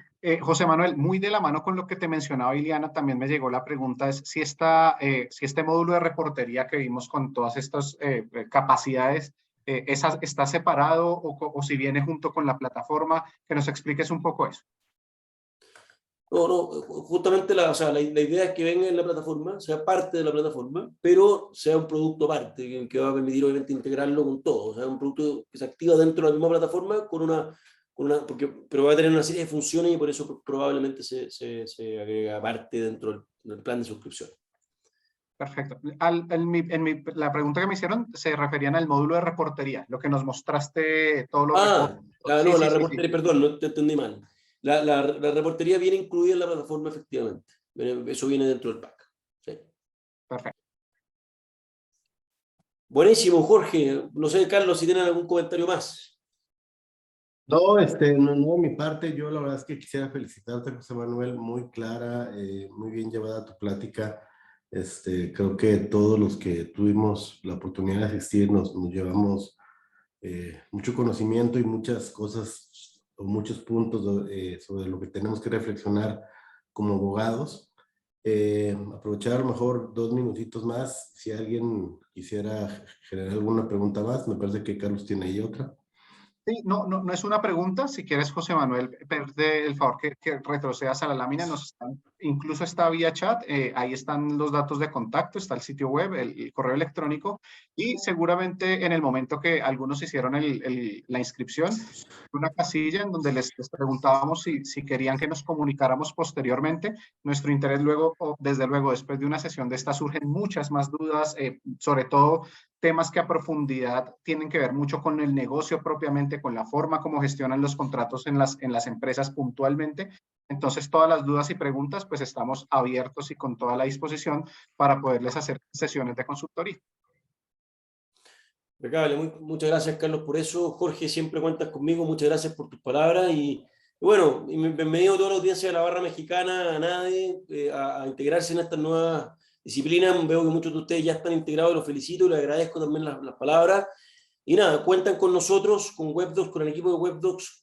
José Manuel, muy de la mano con lo que te mencionaba Ileana, también me llegó la pregunta, es si este módulo de reportería que vimos con todas estas capacidades, ¿está separado o si viene junto con la plataforma? Que nos expliques un poco eso. No, justamente la idea es que venga en la plataforma, sea parte de la plataforma, pero sea un producto aparte, que va a permitir obviamente integrarlo con todo. O sea, un producto que se activa dentro de la misma plataforma pero va a tener una serie de funciones y por eso probablemente se agrega parte dentro del plan de suscripción. Perfecto. La pregunta que me hicieron se referían al módulo de reportería, lo que nos mostraste, todos los reportes. No, la reportería, perdón, no te entendí mal. La reportería viene incluida en la plataforma, efectivamente. Eso viene dentro del pack. Sí. Perfecto. Buenísimo, Jorge. No sé, Carlos, si tienen algún comentario más. No, no, mi parte, yo la verdad es que quisiera felicitarte, José Manuel, muy clara, muy bien llevada tu plática. Creo que todos los que tuvimos la oportunidad de asistir nos llevamos mucho conocimiento y muchas cosas o muchos puntos sobre lo que tenemos que reflexionar como abogados. Aprovechar a lo mejor 2 minutitos más, si alguien quisiera generar alguna pregunta más, me parece que Carlos tiene ahí otra. Sí, no es una pregunta. Si quieres, José Manuel, pide el favor que retrocedas a la lámina. Incluso está vía chat. Ahí están los datos de contacto, está el sitio web, el correo electrónico. Y seguramente en el momento que algunos hicieron la inscripción, una casilla en donde les preguntábamos si querían que nos comunicáramos posteriormente. Nuestro interés luego, desde luego, después de una sesión de esta, surgen muchas más dudas, sobre todo temas que a profundidad tienen que ver mucho con el negocio propiamente, con la forma como gestionan los contratos en las empresas puntualmente. Entonces, todas las dudas y preguntas, pues estamos abiertos y con toda la disposición para poderles hacer sesiones de consultoría. Impecable, muchas gracias, Carlos, por eso. Jorge, siempre cuentas conmigo, muchas gracias por tus palabras y bueno, bienvenido a toda la audiencia de la Barra Mexicana, a NADE, a integrarse en estas nuevas disciplinas. Veo que muchos de ustedes ya están integrados, los felicito y les agradezco también las palabras. Y nada, cuentan con nosotros, con WebDocs, con el equipo de WebDocs,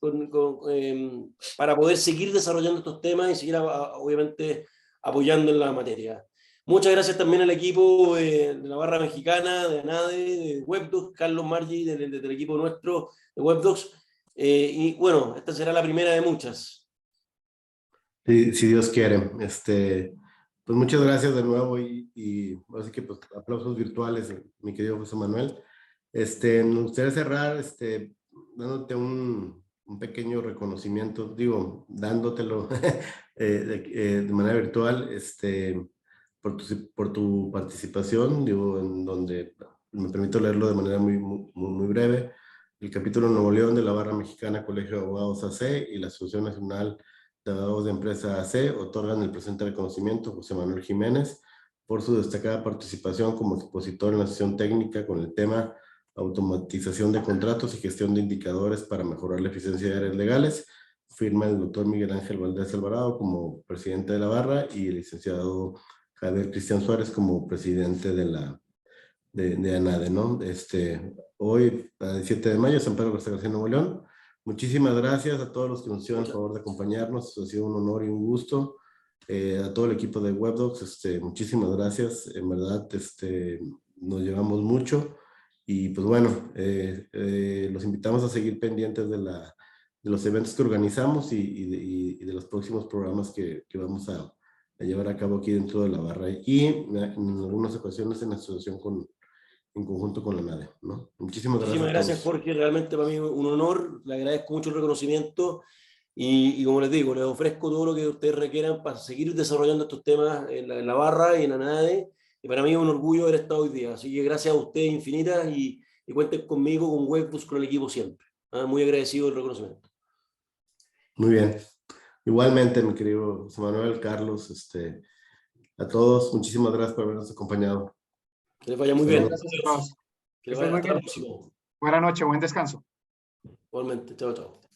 para poder seguir desarrollando estos temas y seguir, obviamente, apoyando en la materia. Muchas gracias también al equipo de la Barra Mexicana, de ANADE, de WebDocs, Carlos Margi, del equipo nuestro de WebDocs. Y bueno, esta será la primera de muchas. Sí, si Dios quiere. Pues muchas gracias de nuevo y así que pues aplausos virtuales, mi querido José Manuel. Me gustaría cerrar dándote un pequeño reconocimiento, digo, dándotelo de manera virtual, por tu participación, digo, en donde me permito leerlo de manera muy breve. El capítulo Nuevo León de la Barra Mexicana Colegio de Abogados AC y la Asociación Nacional de Abogados de Empresa AC otorgan el presente reconocimiento a José Manuel Jiménez por su destacada participación como expositor en la sesión técnica con el tema automatización de contratos y gestión de indicadores para mejorar la eficiencia de áreas legales, firma el doctor Miguel Ángel Valdés Alvarado como presidente de la barra y el licenciado Javier Cristian Suárez como presidente de ANADE, ¿no? Hoy, el 7 de mayo, San Pedro Costa García, Nuevo León. Muchísimas gracias a todos los que nos hicieron el favor de acompañarnos. Ha sido un honor y un gusto. A todo el equipo de WebDocs, muchísimas gracias. En verdad, nos llevamos mucho. Y pues bueno, los invitamos a seguir pendientes de los eventos que organizamos y de los próximos programas que vamos a llevar a cabo aquí dentro de la barra. Y en algunas ocasiones en asociación en conjunto con la NADE, ¿no? Muchísimas gracias. Muchísimas gracias, Jorge. Realmente para mí es un honor. Le agradezco mucho el reconocimiento. Y como les digo, les ofrezco todo lo que ustedes requieran para seguir desarrollando estos temas en la barra y en la NADE. Y para mí es un orgullo haber estado hoy día. Así que gracias a ustedes infinitas y cuenten conmigo, con WebDocs, con el equipo siempre. Muy agradecido del reconocimiento. Muy bien. Igualmente, mi querido José Manuel, Carlos, a todos, muchísimas gracias por habernos acompañado. Que les vaya muy bien. Gracias a todos. Que les vaya hasta la próxima. Buenas noches, buen descanso. Igualmente. Chao, chao.